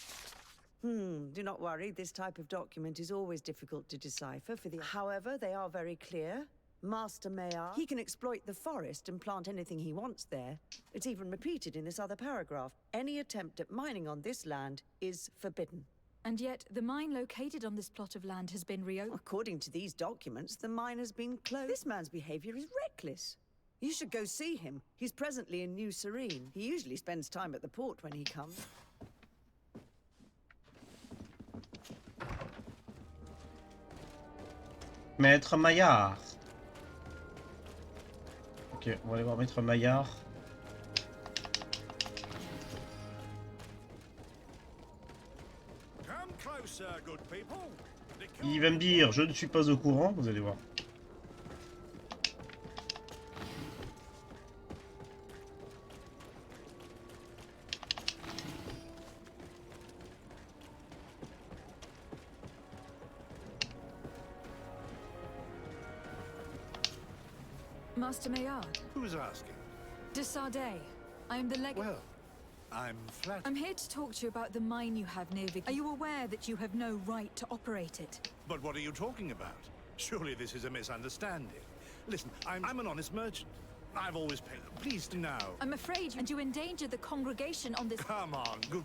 Do not worry. This type of document is always difficult to decipher for the... However, they are very clear. Master Mayor, he can exploit the forest and plant anything he wants there. It's even repeated in this other paragraph. Any attempt at mining on this land is forbidden. And yet, the mine located on this plot of land has been reopened. According to these documents, the mine has been closed. This man's behavior is reckless. You should go see him. He's presently in New Serene. He usually spends time at the port when he comes. Maître Maillard. Ok, on va aller voir Maître Maillard. Il va me dire, je ne suis pas au courant, vous allez voir. Master Maillard. Who's asking? De Sardet. I am the Well, I'm flattered. I'm here to talk to you about the mine you have near Vic. Are you aware that you have no right to operate it? But what are you talking about? Surely this is a misunderstanding. Listen, I'm an honest merchant. I've always paid... Please, now. I'm afraid you endanger the congregation on this... Come on, good...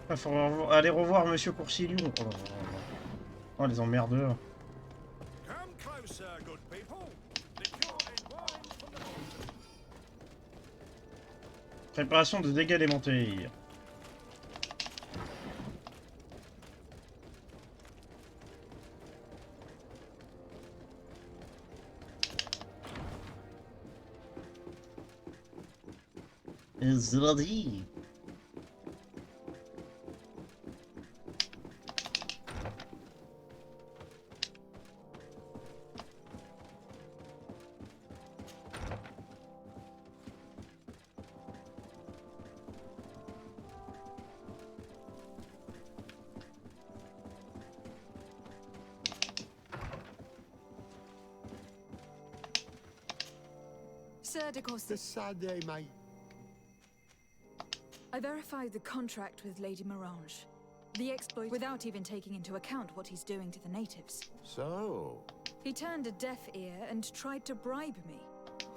Il faut aller revoir Monsieur Courciliou. Oh, les emmerdeurs. Préparation de dégâts élémentaires. Zladi. Sir de Courcy, The Sade, my... I verified the contract with Lady Morange. The exploit without even taking into account what he's doing to the natives. So... He turned a deaf ear and tried to bribe me.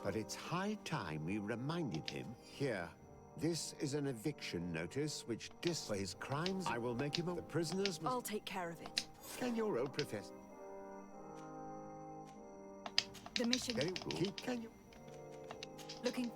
But it's high time we reminded him. Here, this is an eviction notice which for his crimes. I will make him the prisoners must... I'll take care of it. Can your old professor... The mission... Very good. Can you... Looking...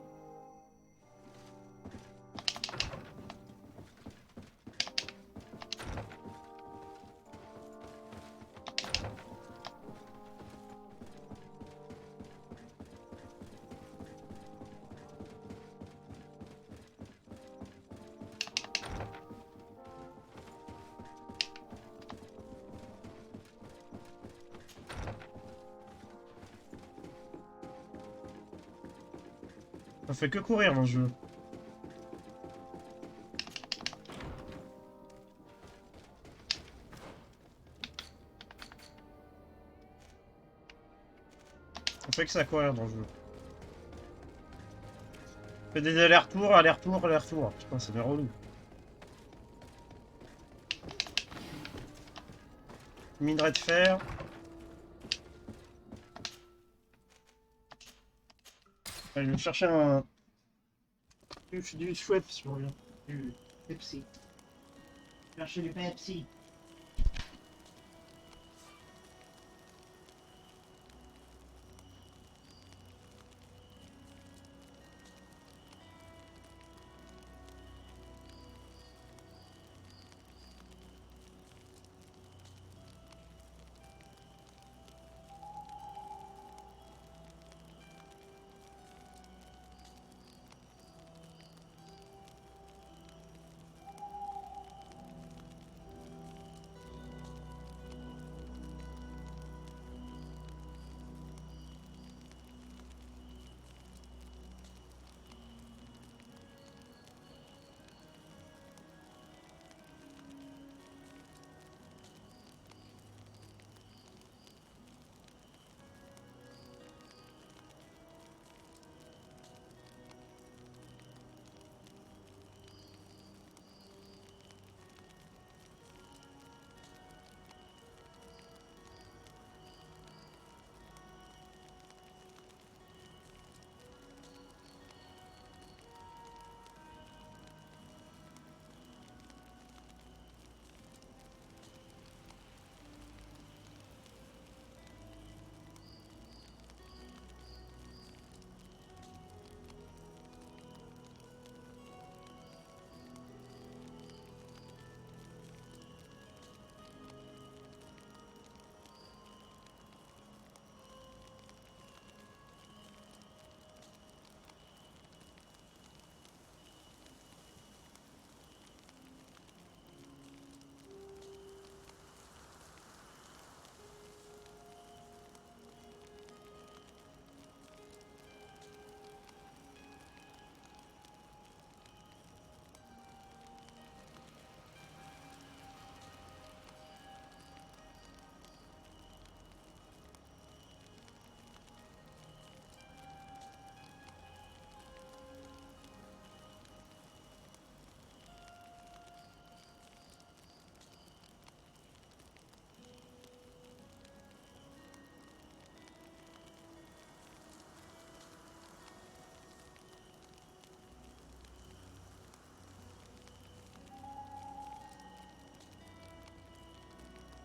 On fait que courir dans le jeu. On fait que ça courir dans le jeu. On fait des allers-retours, allers-retours, allers-retours. Putain, c'est des relous. Minerai de fer. Allez, je vais chercher un... du chouette sur rien. Du Pepsi. Chercher du Pepsi.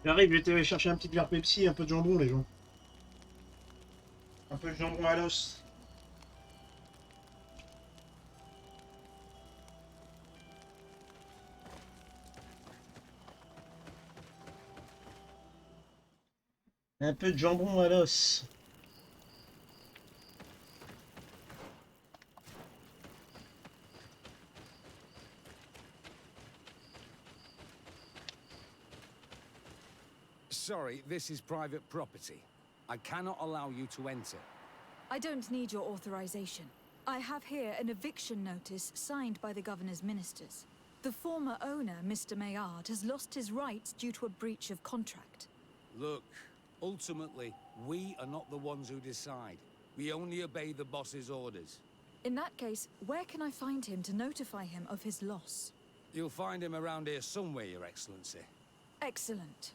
J'arrive, je vais aller chercher un petit verre Pepsi et un peu de jambon, les gens. Un peu de jambon à l'os. Un peu de jambon à l'os. sorry, this is private property. I cannot allow you to enter. I don't need your authorization. I have here an eviction notice signed by the governor's ministers. The former owner, Mr. Maillard, has lost his rights due to a breach of contract. Look, ultimately, we are not the ones who decide. We only obey the boss's orders. In that case, where can I find him to notify him of his loss? You'll find him around here somewhere, Your Excellency. Excellent.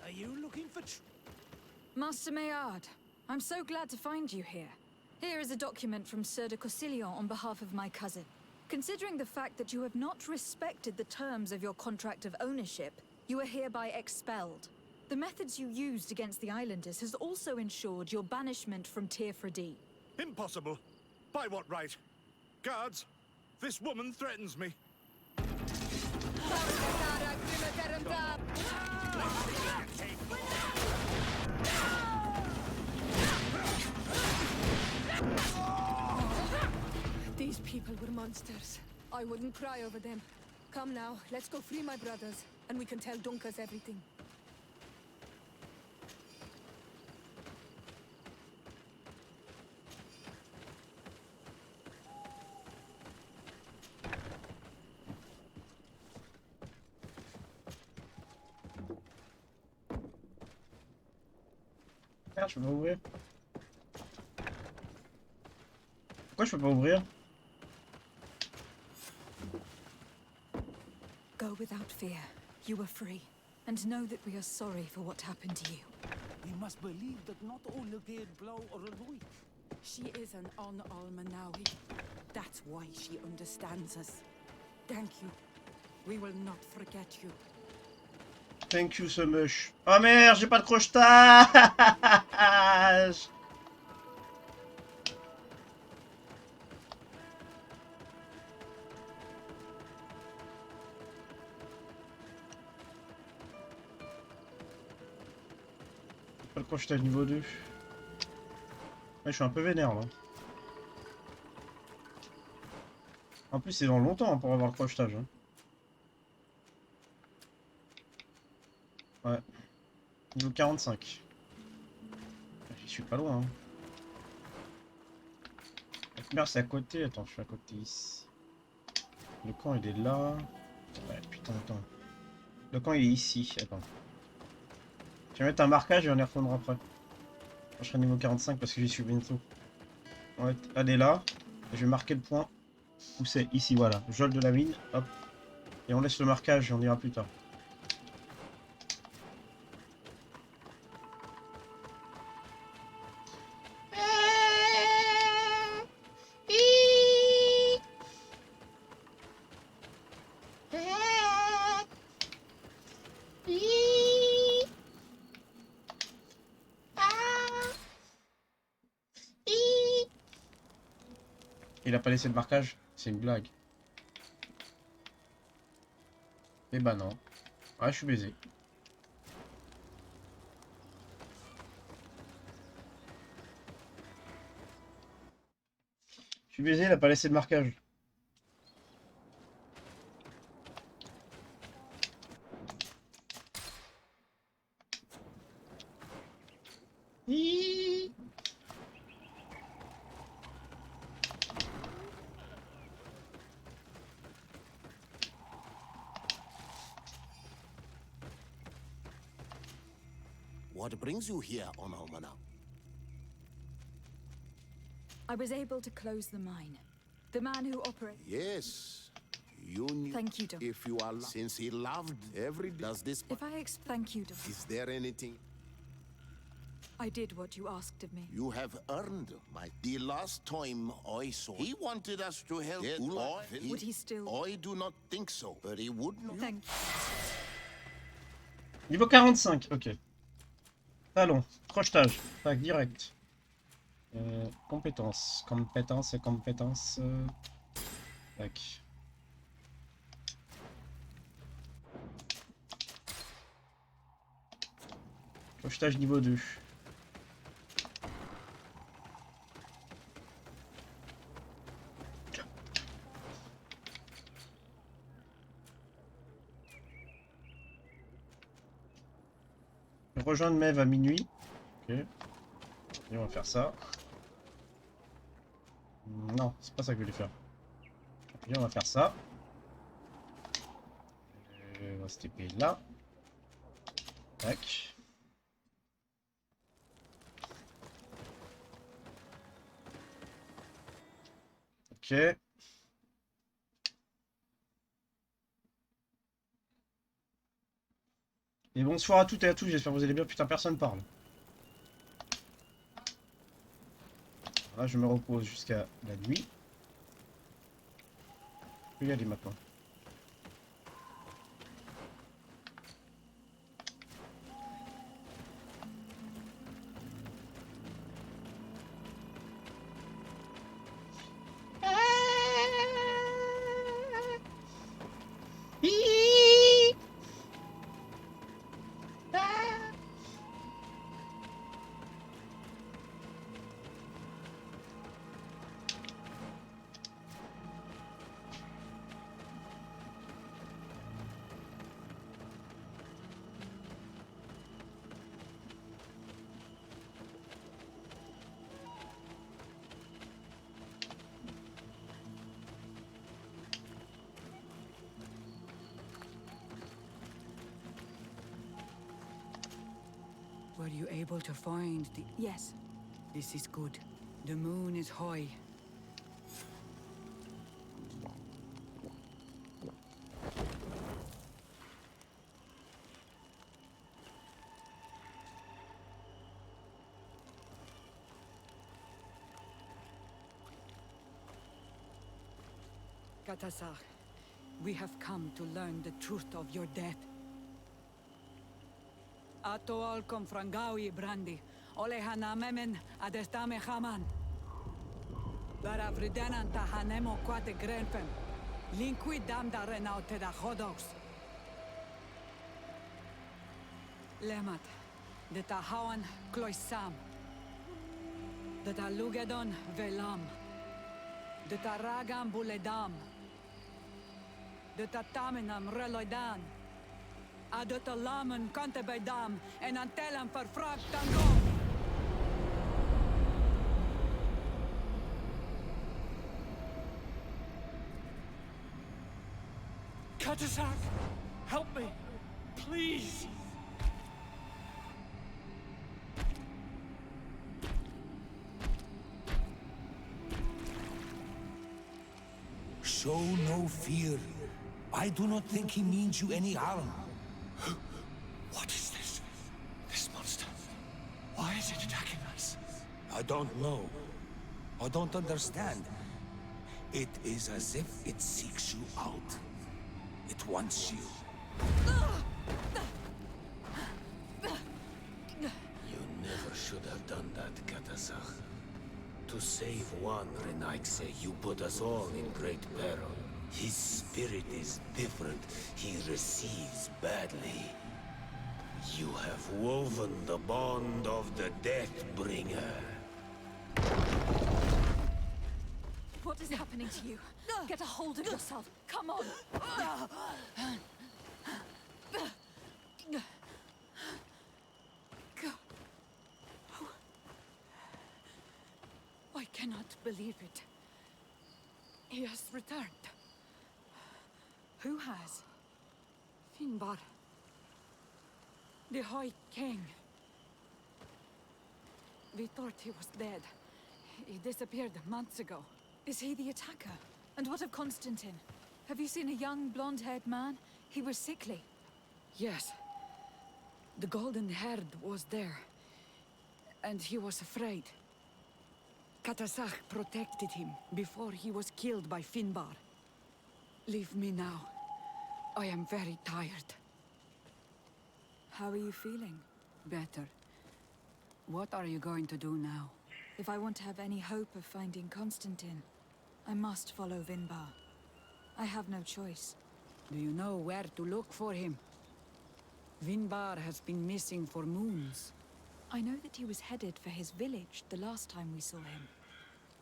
Are you looking for Master Maillard, I'm so glad to find you here. Here is a document from Sieur de Cossillon on behalf of my cousin. Considering the fact that you have not respected the terms of your contract of ownership, you are hereby expelled. The methods you used against the islanders has also ensured your banishment from Tirfredi. Impossible. By what right? Guards, this woman threatens me. These people were monsters. I wouldn't cry over them. Come now, let's go free my brothers, and we can tell Dunkas everything. Merde, je peux pas ouvrir. Pourquoi je peux pas ouvrir? Go without fear. You are free. And know that we are sorry for what happened to you. We must believe that not all Geir Blow or Roy. She is an Almanawi. That's why she understands us. Thank you. We will not forget you. Thank you so much. Oh merde, j'ai pas de crochetage. Pas de crochetage niveau 2. Ouais, je suis un peu vénère là. En plus, c'est dans longtemps hein, pour avoir le crochetage. Hein. Ouais. Niveau 45. Je suis pas loin. Hein. Merde, c'est à côté. Attends, je suis à côté ici. Le camp il est là. Ouais, putain, attends. Le camp il est ici. Attends. Je vais mettre un marquage et on y retournera après. Je serai niveau 45 parce que j'y suis bientôt. Ouais, elle est là. Et je vais marquer le point. Où c'est? Ici, voilà. Geôle de la mine. Hop. Et on laisse le marquage et on ira plus tard. Il a pas laissé de marquage? C'est une blague. Eh bah non. Ouais, je suis baisé. Je suis baisé, il a pas laissé de marquage. Hiiii. What brings you here on Almana? I was able to close the mine. The man who operates... Yes, you knew. Thank you, Doc. If you are... Since he loved every... Does this... If I thank you, Doc. Is there anything... I did what you asked of me. You have earned my... The last time I saw... He wanted us to help... Would he still... I do not think so, but he would not... Thank you. Niveau 45, ok. Talon, crochetage, tac, direct. Compétences, compétences et compétences. Tac. Crochetage niveau 2. rejoindre Mev à minuit. Ok. Et on va faire ça. Non, c'est pas ça que je voulais faire. Et on va faire ça. On va se TP là. Tac. Ok. Et bonsoir à toutes et à tous, j'espère que vous allez bien. Putain, personne parle. Là, je me repose jusqu'à la nuit. Je peux y aller maintenant. Were you able to find the... Yes. This is good. The moon is high. Katasar, we have come to learn the truth of your death. Ato al confrangawi brandi, olehana memen adestame haman. Lara vridenan tahanemo quate grenfem, linqui damda renaute da hodos. Lemat, de tahawan kloisam, de talugedon velam, de taragam buledam, de tatamenam reloidan. Adat alamen kante bij dam en antellen vervraagd tango. Katasak, help me, please. Show no fear. I do not think he means you any harm. What is this? This monster? Why is it attacking us? I don't know. I don't understand. It is as if it seeks you out. It wants you. You never should have done that, Katasach. To save one, Renaikse, you put us all in great peril. His spirit is different. He receives badly. You have woven the bond of the Deathbringer. What is happening to you? Get a hold of yourself. Come on. I cannot believe it. He has returned. Who has? Finbar. The High King. We thought he was dead. He disappeared months ago. Is he the attacker? And what of Constantine? Have you seen a young, blonde-haired man? He was sickly. Yes. The golden haired was there. And he was afraid. Katasach protected him before he was killed by Finbar. Leave me now. I am very tired. How are you feeling? Better. What are you going to do now? If I want to have any hope of finding Constantine, I must follow Vinbar. I have no choice. Do you know where to look for him? Vinbar has been missing for moons. I know that he was headed for his village the last time we saw him.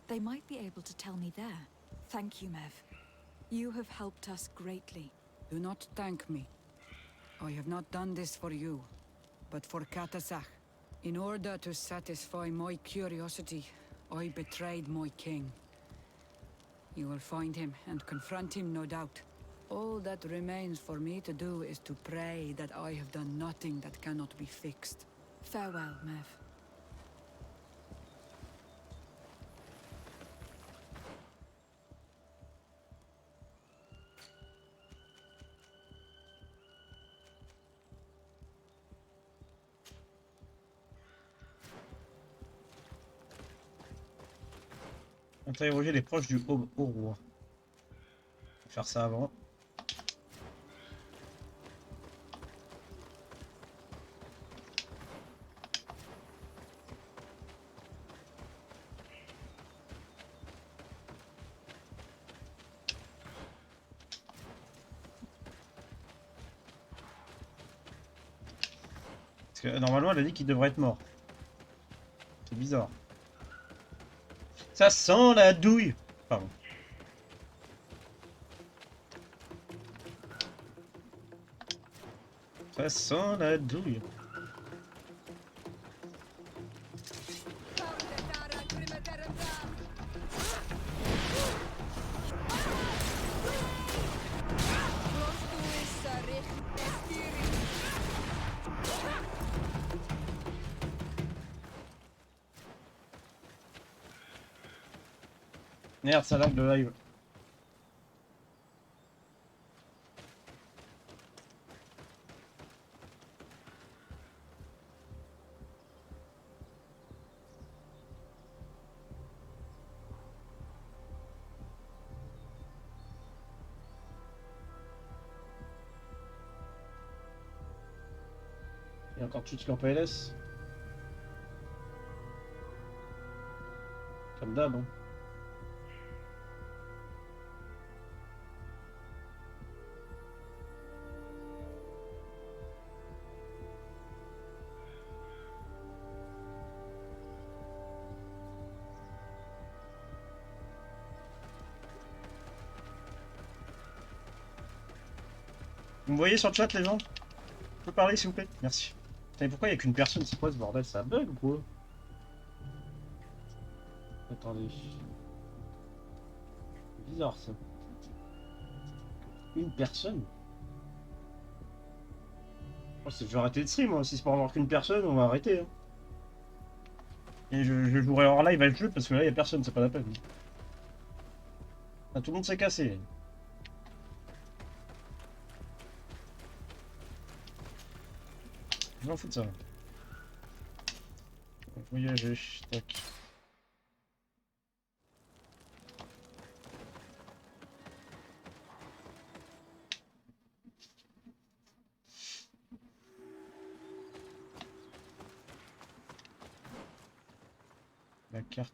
They might be able to tell me there. Thank you, Mev. You have helped us greatly. Do not thank me. I have not done this for you, but for Katasach. In order to satisfy my curiosity, I betrayed my king. You will find him and confront him, no doubt. All that remains for me to do is to pray that I have done nothing that cannot be fixed. Farewell, Mev. Interroger les proches du haut roi. On va faire ça avant. Parce que normalement elle a dit qu'il devrait être mort. C'est bizarre. Ça sent la douille. Pardon. Ça sent la douille. Merde, ça lag le live. Il y a encore tout ce qu'en PLS. Comme d'hab, hein. Vous me voyez sur le chat, les gens? Je peux parler, s'il vous plaît? Merci. Putain, pourquoi il n'y a qu'une personne? C'est quoi ce bordel? Ça bug ou quoi? Attendez. Bizarre ça. Une personne? Oh, je vais arrêter de stream, moi. Si c'est pour avoir qu'une personne, on va arrêter. Hein. Et je jouerai hors live à ce jeu parce que là, il n'y a personne, c'est pas la peine. Ah, tout le monde s'est cassé. Je m'en fous de ça. Voyager, tac.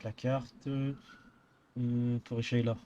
La carte. Pour là.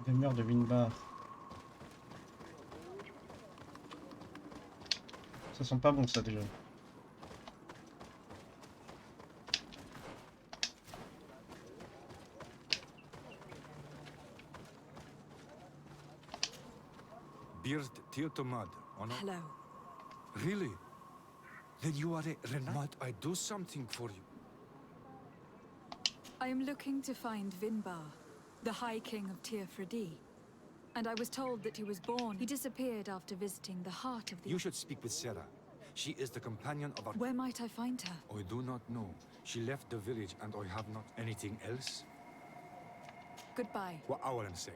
Demeure de Vinbar. Ça sent pas bon ça déjà. Beard Teotomad, Honor. Hello. Really? Then you are a Renat? Might I do something for you? I am looking to find Vinbar, the High King of Teofradi. And I was told that he was born. He disappeared after visiting the heart of the... You should speak with Sarah. She is the companion of our... Where might I find her? I do not know. She left the village and I have not anything else. Goodbye. What I will say.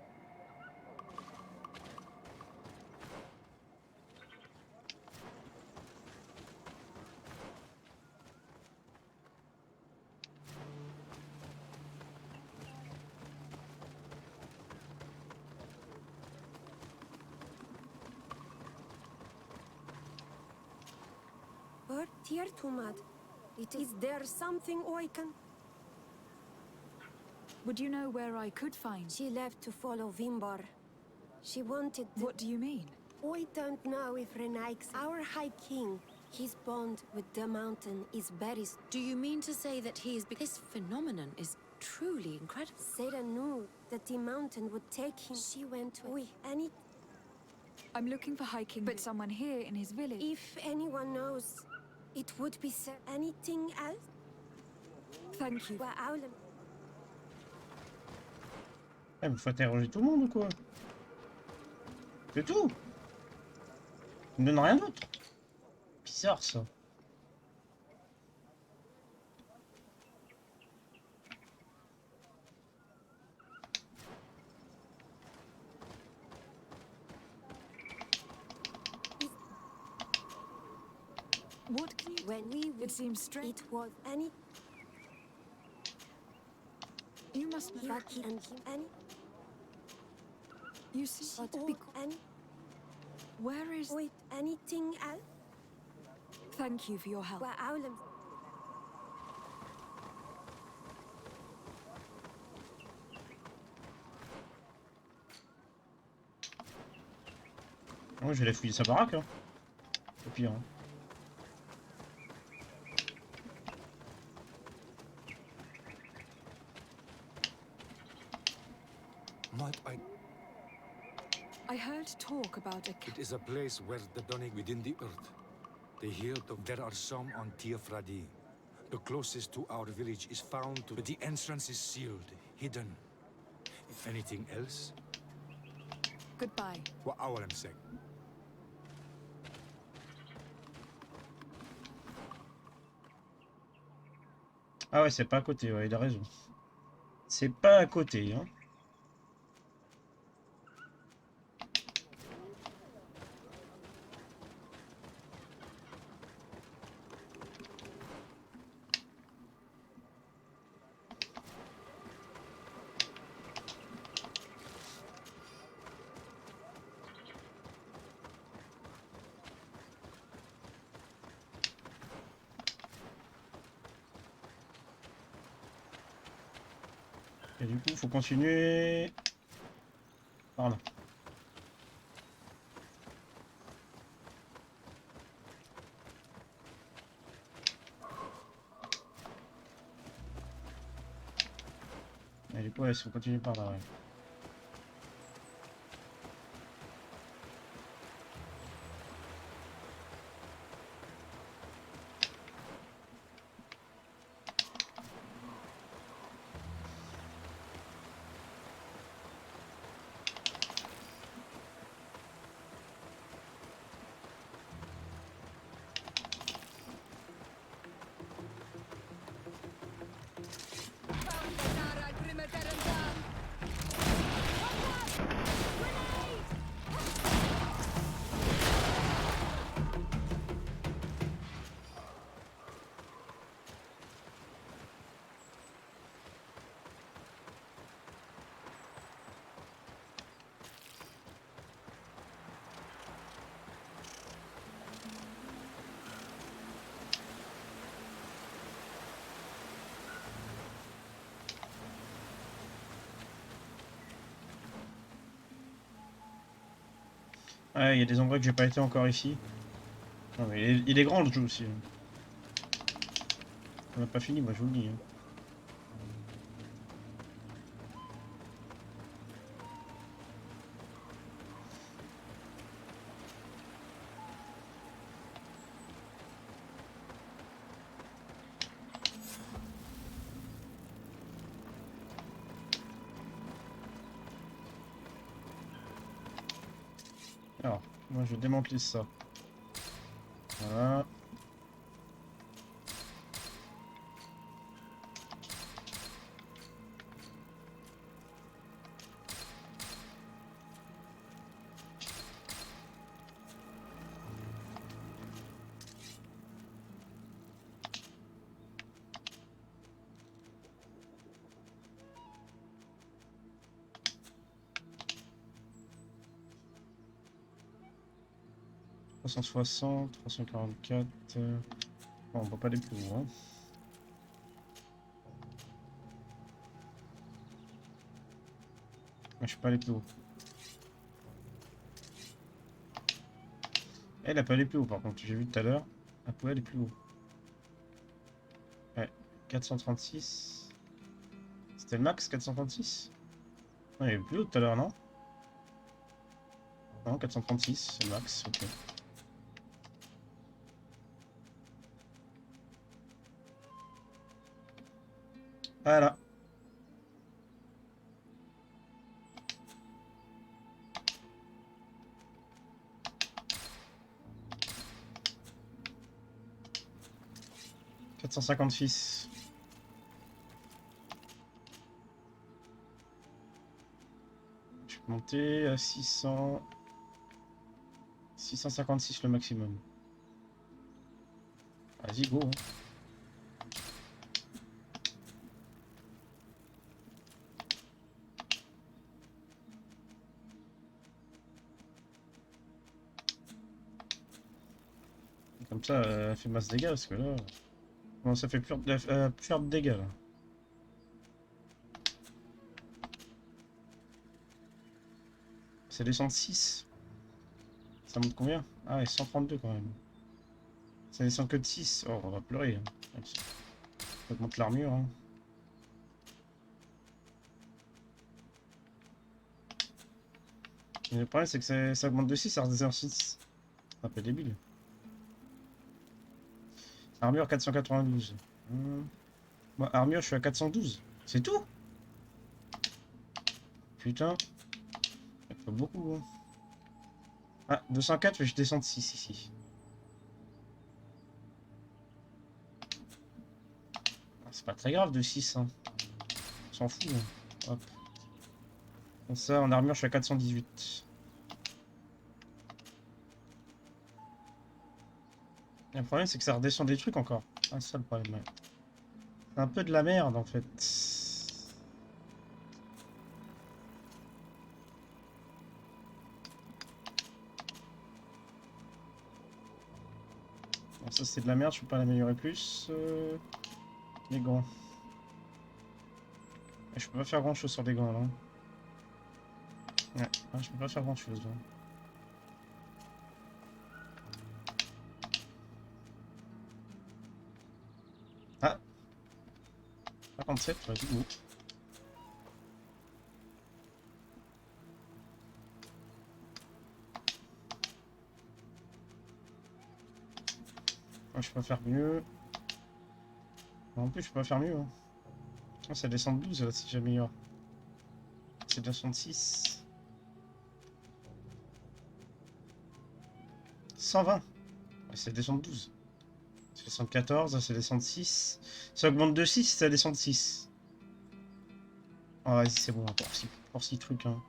But Tumad, is there something I can... Would you know where I could find? She left to follow Vimbar. She wanted... What do you mean? I don't know if Renaix, our High King, his bond with the mountain is very... Do you mean to say that he is... This phenomenon is truly incredible. Sarah knew that the mountain would take him. She went to... Any... I'm looking for High King, but someone here in his village. If anyone knows, it would be anything else? Thank you. Eh, mais faut interroger tout le monde ou quoi? C'est tout? Il me donne rien d'autre? Bizarre ça. What can you... When we... It seems strange. It was any... You must be... Lucky and any... You see... Any... Where is... Wait, anything else? Thank you for your help. Moi je vais aller fouiller sa baraque hein. Au pire hein. Might I heard talk about a... It is a place where the Donning within the earth. They hear of there are some on Teofradi. The closest to our village is found to... But the entrance is sealed, hidden. If anything else... Goodbye. What I am saying. Ah ouais c'est pas à côté, ouais il a raison. C'est pas à côté hein. Et du coup, faut continuer par là. Et du coup, ouais, faut continuer par là, ouais. Ouais, il y a des endroits que j'ai pas été encore ici. Non, mais il est grand le jeu aussi. On n'a pas fini, moi je vous le dis. Hein. Alors, moi je démantelise ça. Voilà. « 360, 344... Bon, on va pas aller plus haut. Hein. Moi, je suis pas allé plus haut. Elle a pas allé plus haut par contre, j'ai vu tout à l'heure. Elle pouvait aller plus haut. Ouais, 436. C'était le max 436? Non, il y avait plus haut tout à l'heure, non? Non, 436, c'est le max, ok. Voilà. « 456. Je peux monter à 600... 656 le maximum. Vas-y, go. Hein. Comme ça, elle fait masse dégâts, parce que là... Bon, ça fait plus de dégâts, là. C'est descend de 6. Ça monte combien? Ah ouais, 132 quand même. Ça descend que de 6. Oh, on va pleurer. Hein. Ça augmente l'armure. Hein. Mais le problème, c'est que ça augmente de 6, ça redescend de 6. C'est un peu débile. Armure 492. Moi, armure, je suis à 412. C'est tout? Putain. Ça fait beaucoup. Hein. Ah, 204, mais je descends de 6 ici. C'est pas très grave de 6. Hein. On s'en fout. Hein. Hop. Comme ça, en armure, je suis à 418. Et le problème, c'est que ça redescend des trucs encore. Ah, c'est ça le problème. Ouais. C'est un peu de la merde, en fait. Bon, ça, c'est de la merde, je peux pas l'améliorer plus. Les gants. Et je peux pas faire grand chose sur les gants là. Ouais, je peux pas faire grand chose là. Ah 57, vas-y, go. Je peux pas faire mieux. En plus, je peux pas faire mieux. Hein. Oh, ça descend de 12 là si j'améliore. C'est 206. 120. C'est descend de 12. C'est descend de 14, c'est descend de 6. Ça augmente de 6, ça descend de 6. Oh, vas-y, c'est bon, pour 6 trucs. Hein.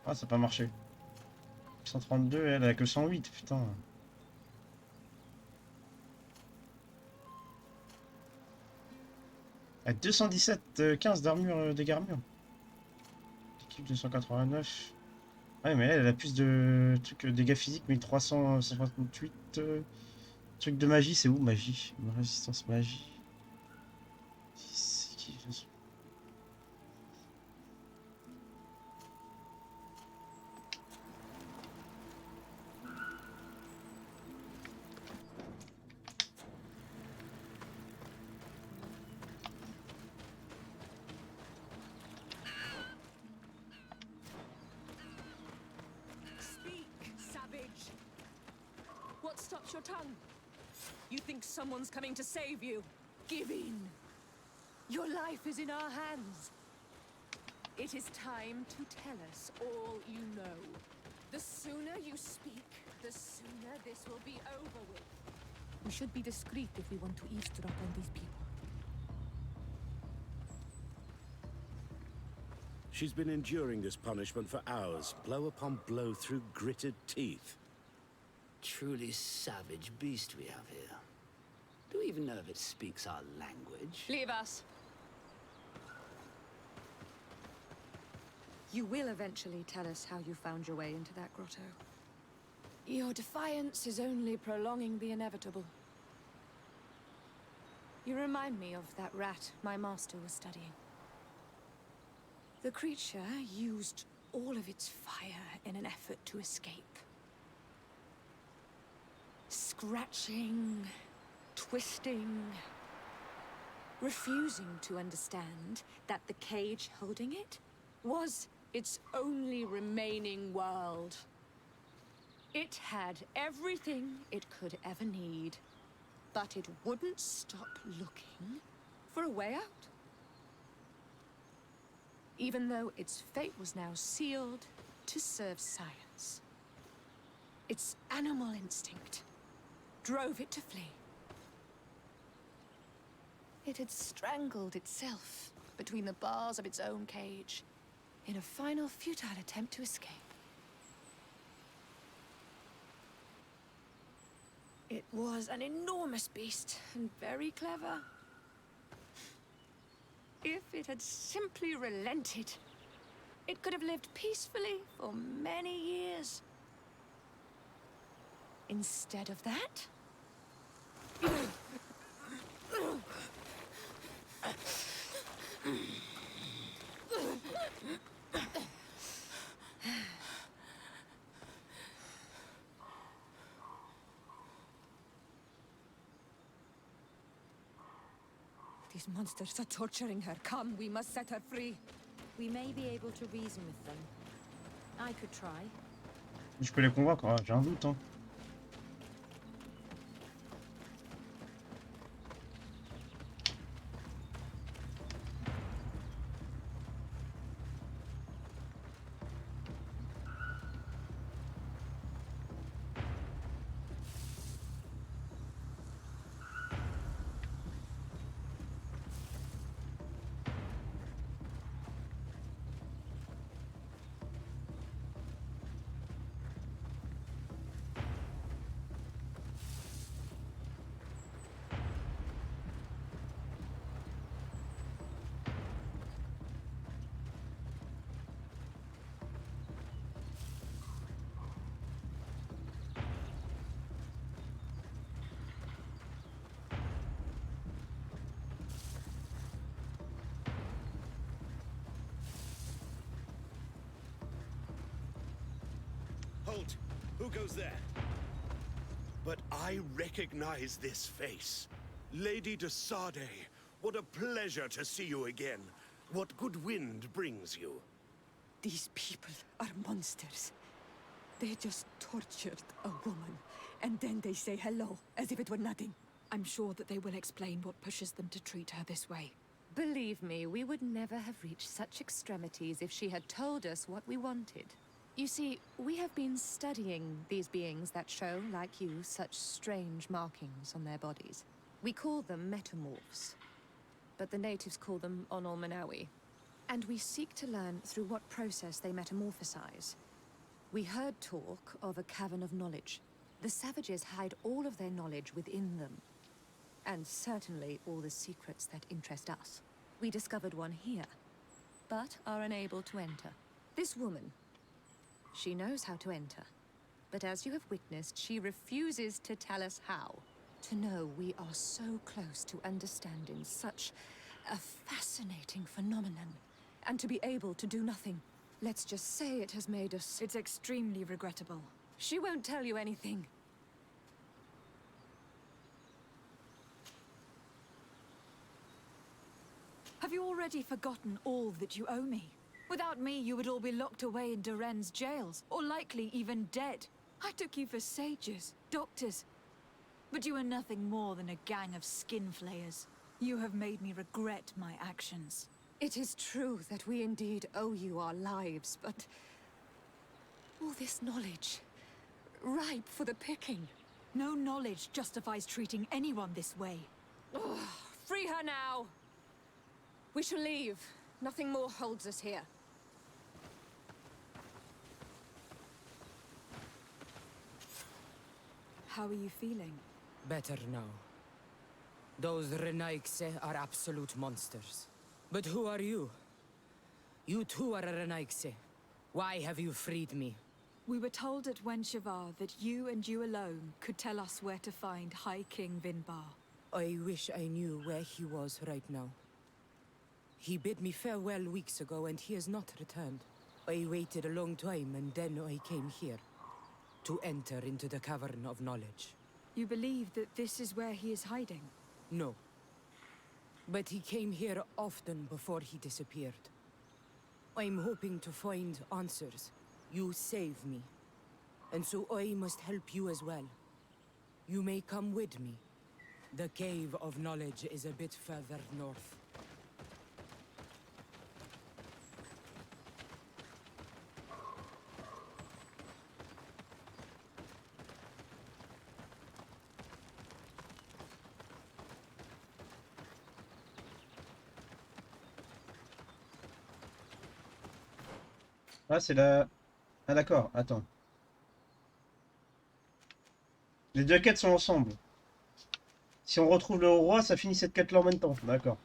Ah, ça n'a pas marché. 132, elle a que 108, putain. À 217, 15 d'armure, dégâts armure. Équipe 289. Ouais, mais elle a plus de trucs dégâts physiques, 1368. Truc de magie, c'est où magie? Résistance magie. stopped your tongue? You think someone's coming to save you? Give in. Your life is in our hands. It is time to tell us all you know. The sooner you speak, the sooner this will be over with. We should be discreet if we want to eavesdrop on these people. She's been enduring this punishment for hours, blow upon blow through gritted teeth. Truly savage beast we have here. Do we even know if it speaks our language? Leave us. You will eventually tell us how you found your way into that grotto. Your defiance is only prolonging the inevitable. You remind me of that rat my master was studying. The creature used all of its fire in an effort to escape. Scratching, twisting, refusing to understand that the cage holding it was its only remaining world. It had everything it could ever need, but it wouldn't stop looking for a way out. Even though its fate was now sealed to serve science. Its animal instinct drove it to flee. It had strangled itself between the bars of its own cage in a final futile attempt to escape. It was an enormous beast and very clever. If it had simply relented, it could have lived peacefully for many years. Instead of that, these monsters are torturing her. Come, we must set her free. We may be able to reason with them. I could try. Je peux les convaincre, ah, j'ai un doute, hein. Halt! Who goes there? But I recognize this face. Lady de Sade, what a pleasure to see you again. What good wind brings you? These people are monsters. They just tortured a woman, and then they say hello, as if it were nothing. I'm sure that they will explain what pushes them to treat her this way. Believe me, we would never have reached such extremities if she had told us what we wanted. You see, we have been studying these beings that show, like you, such strange markings on their bodies. We call them metamorphs, but the natives call them Onol-Manawi. And we seek to learn through what process they metamorphosize. We heard talk of a cavern of knowledge. The savages hide all of their knowledge within them, and certainly all the secrets that interest us. We discovered one here, but are unable to enter. This woman, she knows how to enter, but as you have witnessed, she refuses to tell us how. To know we are so close to understanding such a fascinating phenomenon, and to be able to do nothing. Let's just say it has made us... It's extremely regrettable. She won't tell you anything. Have you already forgotten all that you owe me? Without me, you would all be locked away in Duren's jails, or likely even dead. I took you for sages, doctors, But you are nothing more than a gang of skin flayers. You have made me regret my actions. It is true that we indeed owe you our lives, but all this knowledge, ripe for the picking. No knowledge justifies treating anyone this way. Ugh, free her now! We shall leave. Nothing more holds us here. How are you feeling? Better now. Those Renaigse are absolute monsters. But who are you? You too are a Renaigse. Why have you freed me? We were told at Wenshavar that you and you alone could tell us where to find High King Vinbar. I wish I knew where he was right now. He bid me farewell weeks ago and he has not returned. I waited a long time and then I came here. To enter into the Cavern of Knowledge. You believe that this is where he is hiding? No. But he came here often before he disappeared. I'm hoping to find answers. You saved me. And so I must help you as well. You may come with me. The Cave of Knowledge is a bit further north. Ah, c'est la... Ah d'accord, attends. Les deux quêtes sont ensemble. Si on retrouve le roi, ça finit cette quête-là en même temps. D'accord.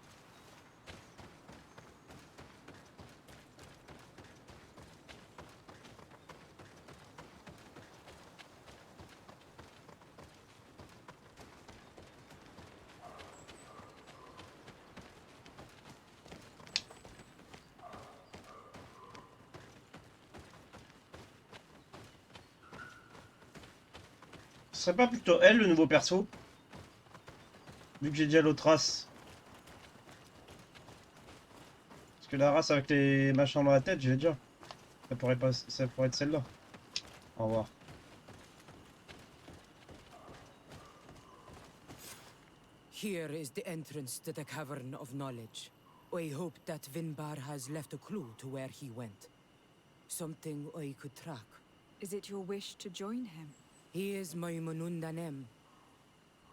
Ce serait pas plutôt elle le nouveau perso? Vu que j'ai déjà l'autre race. Parce que la race avec les machins dans la tête, j'ai déjà. Ça pourrait être celle-là. Au revoir. Here is the entrance to the Cavern of Knowledge. I hope that Vinbar has left a clue to where he went. Something I could track. Is it your wish to join him? He is my Manundanem.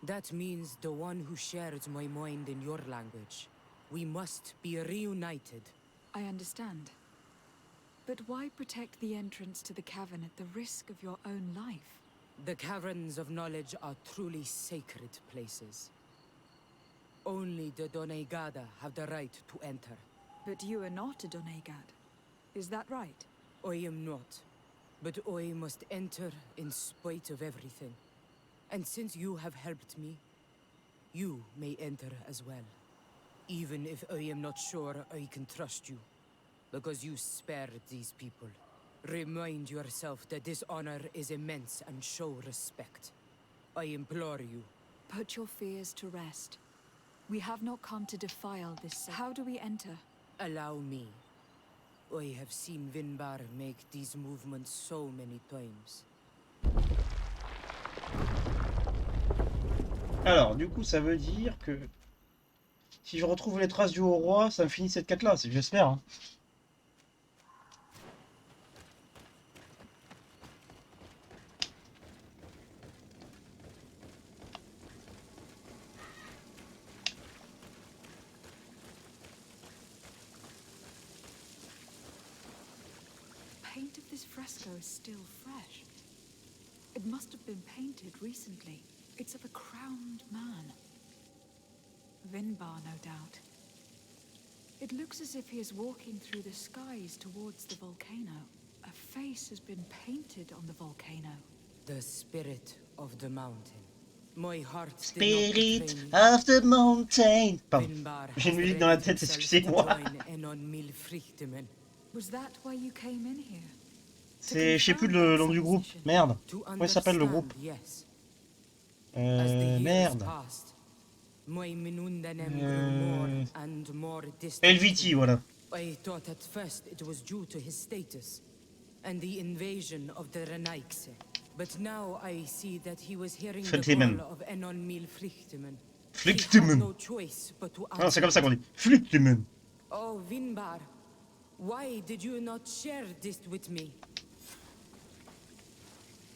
That means the one who shares my mind in your language. We must be reunited. I understand. But why protect the entrance to the cavern at the risk of your own life? The Caverns of Knowledge are truly sacred places. Only the Doneigada have the right to enter. But you are not a Doneigad. Is that right? I am not. But I must enter in spite of everything. And since you have helped me, you may enter as well. Even if I am not sure I can trust you. Because you spared these people. Remind yourself that this honor is immense and show respect. I implore you. Put your fears to rest. We have not come to defile this. How do we enter? Allow me. I have seen Vinbar make these movements so many times. Alors, du coup, ça veut dire que si je retrouve les traces du haut roi, ça me finit cette quête-là, j'espère. Hein. Paint of this fresco is still fresh. It must have been painted recently. It's of a crowned man. Vinbar, no doubt. It looks as if he is walking through the skies towards the volcano. A face has been painted on the volcano. The spirit of the mountain. My heart Spirit of the mountain. Pardon. J'ai une musique dans la tête, excusez-moi. Was that why you came in here? C'est, je sais plus le nom du groupe. Merde. Comment il s'appelle le groupe? Merde. LVT, voilà. I thought at first it was due to his status and the invasion of the Renaigse. But now I see that he was hearing the Frichtemen. call of Enon Mil Frichtemen. He had Frichtemen. no choice but to Non, c'est answer comme ça qu'on it. dit. Frichtemen. Oh, Vinbar, why did you not share this with me?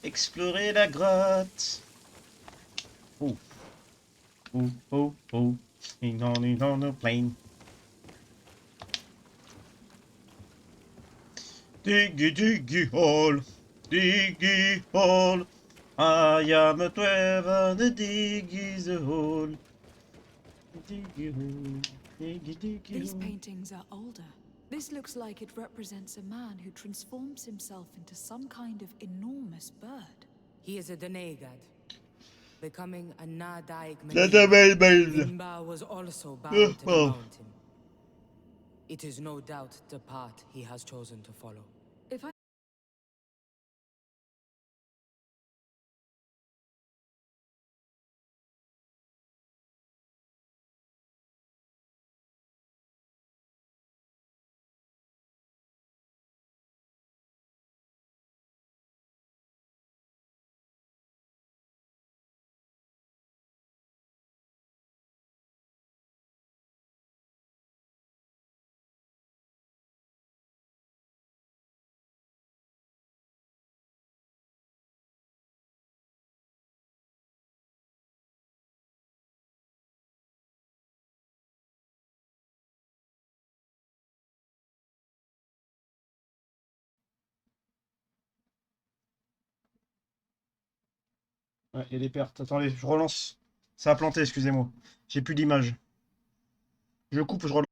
Explorer la grotte. Oh. Oh, oh, oh. On the plane. Diggy, diggy, hole. Diggy, hole. I am 12 and the dig is a hole. Diggy, hole. Diggy, diggy, These hole. paintings are older. This looks like it represents a man who transforms himself into some kind of enormous bird. He is a Denegad, becoming a Nadaig Nada Menei. bel. Vinbar was also bound to the Oh. mountain. It is no doubt the path he has chosen to follow. If I Ouais, il y a des pertes. Attendez, je relance. Ça a planté, excusez-moi. J'ai plus d'image. Je coupe, je relance.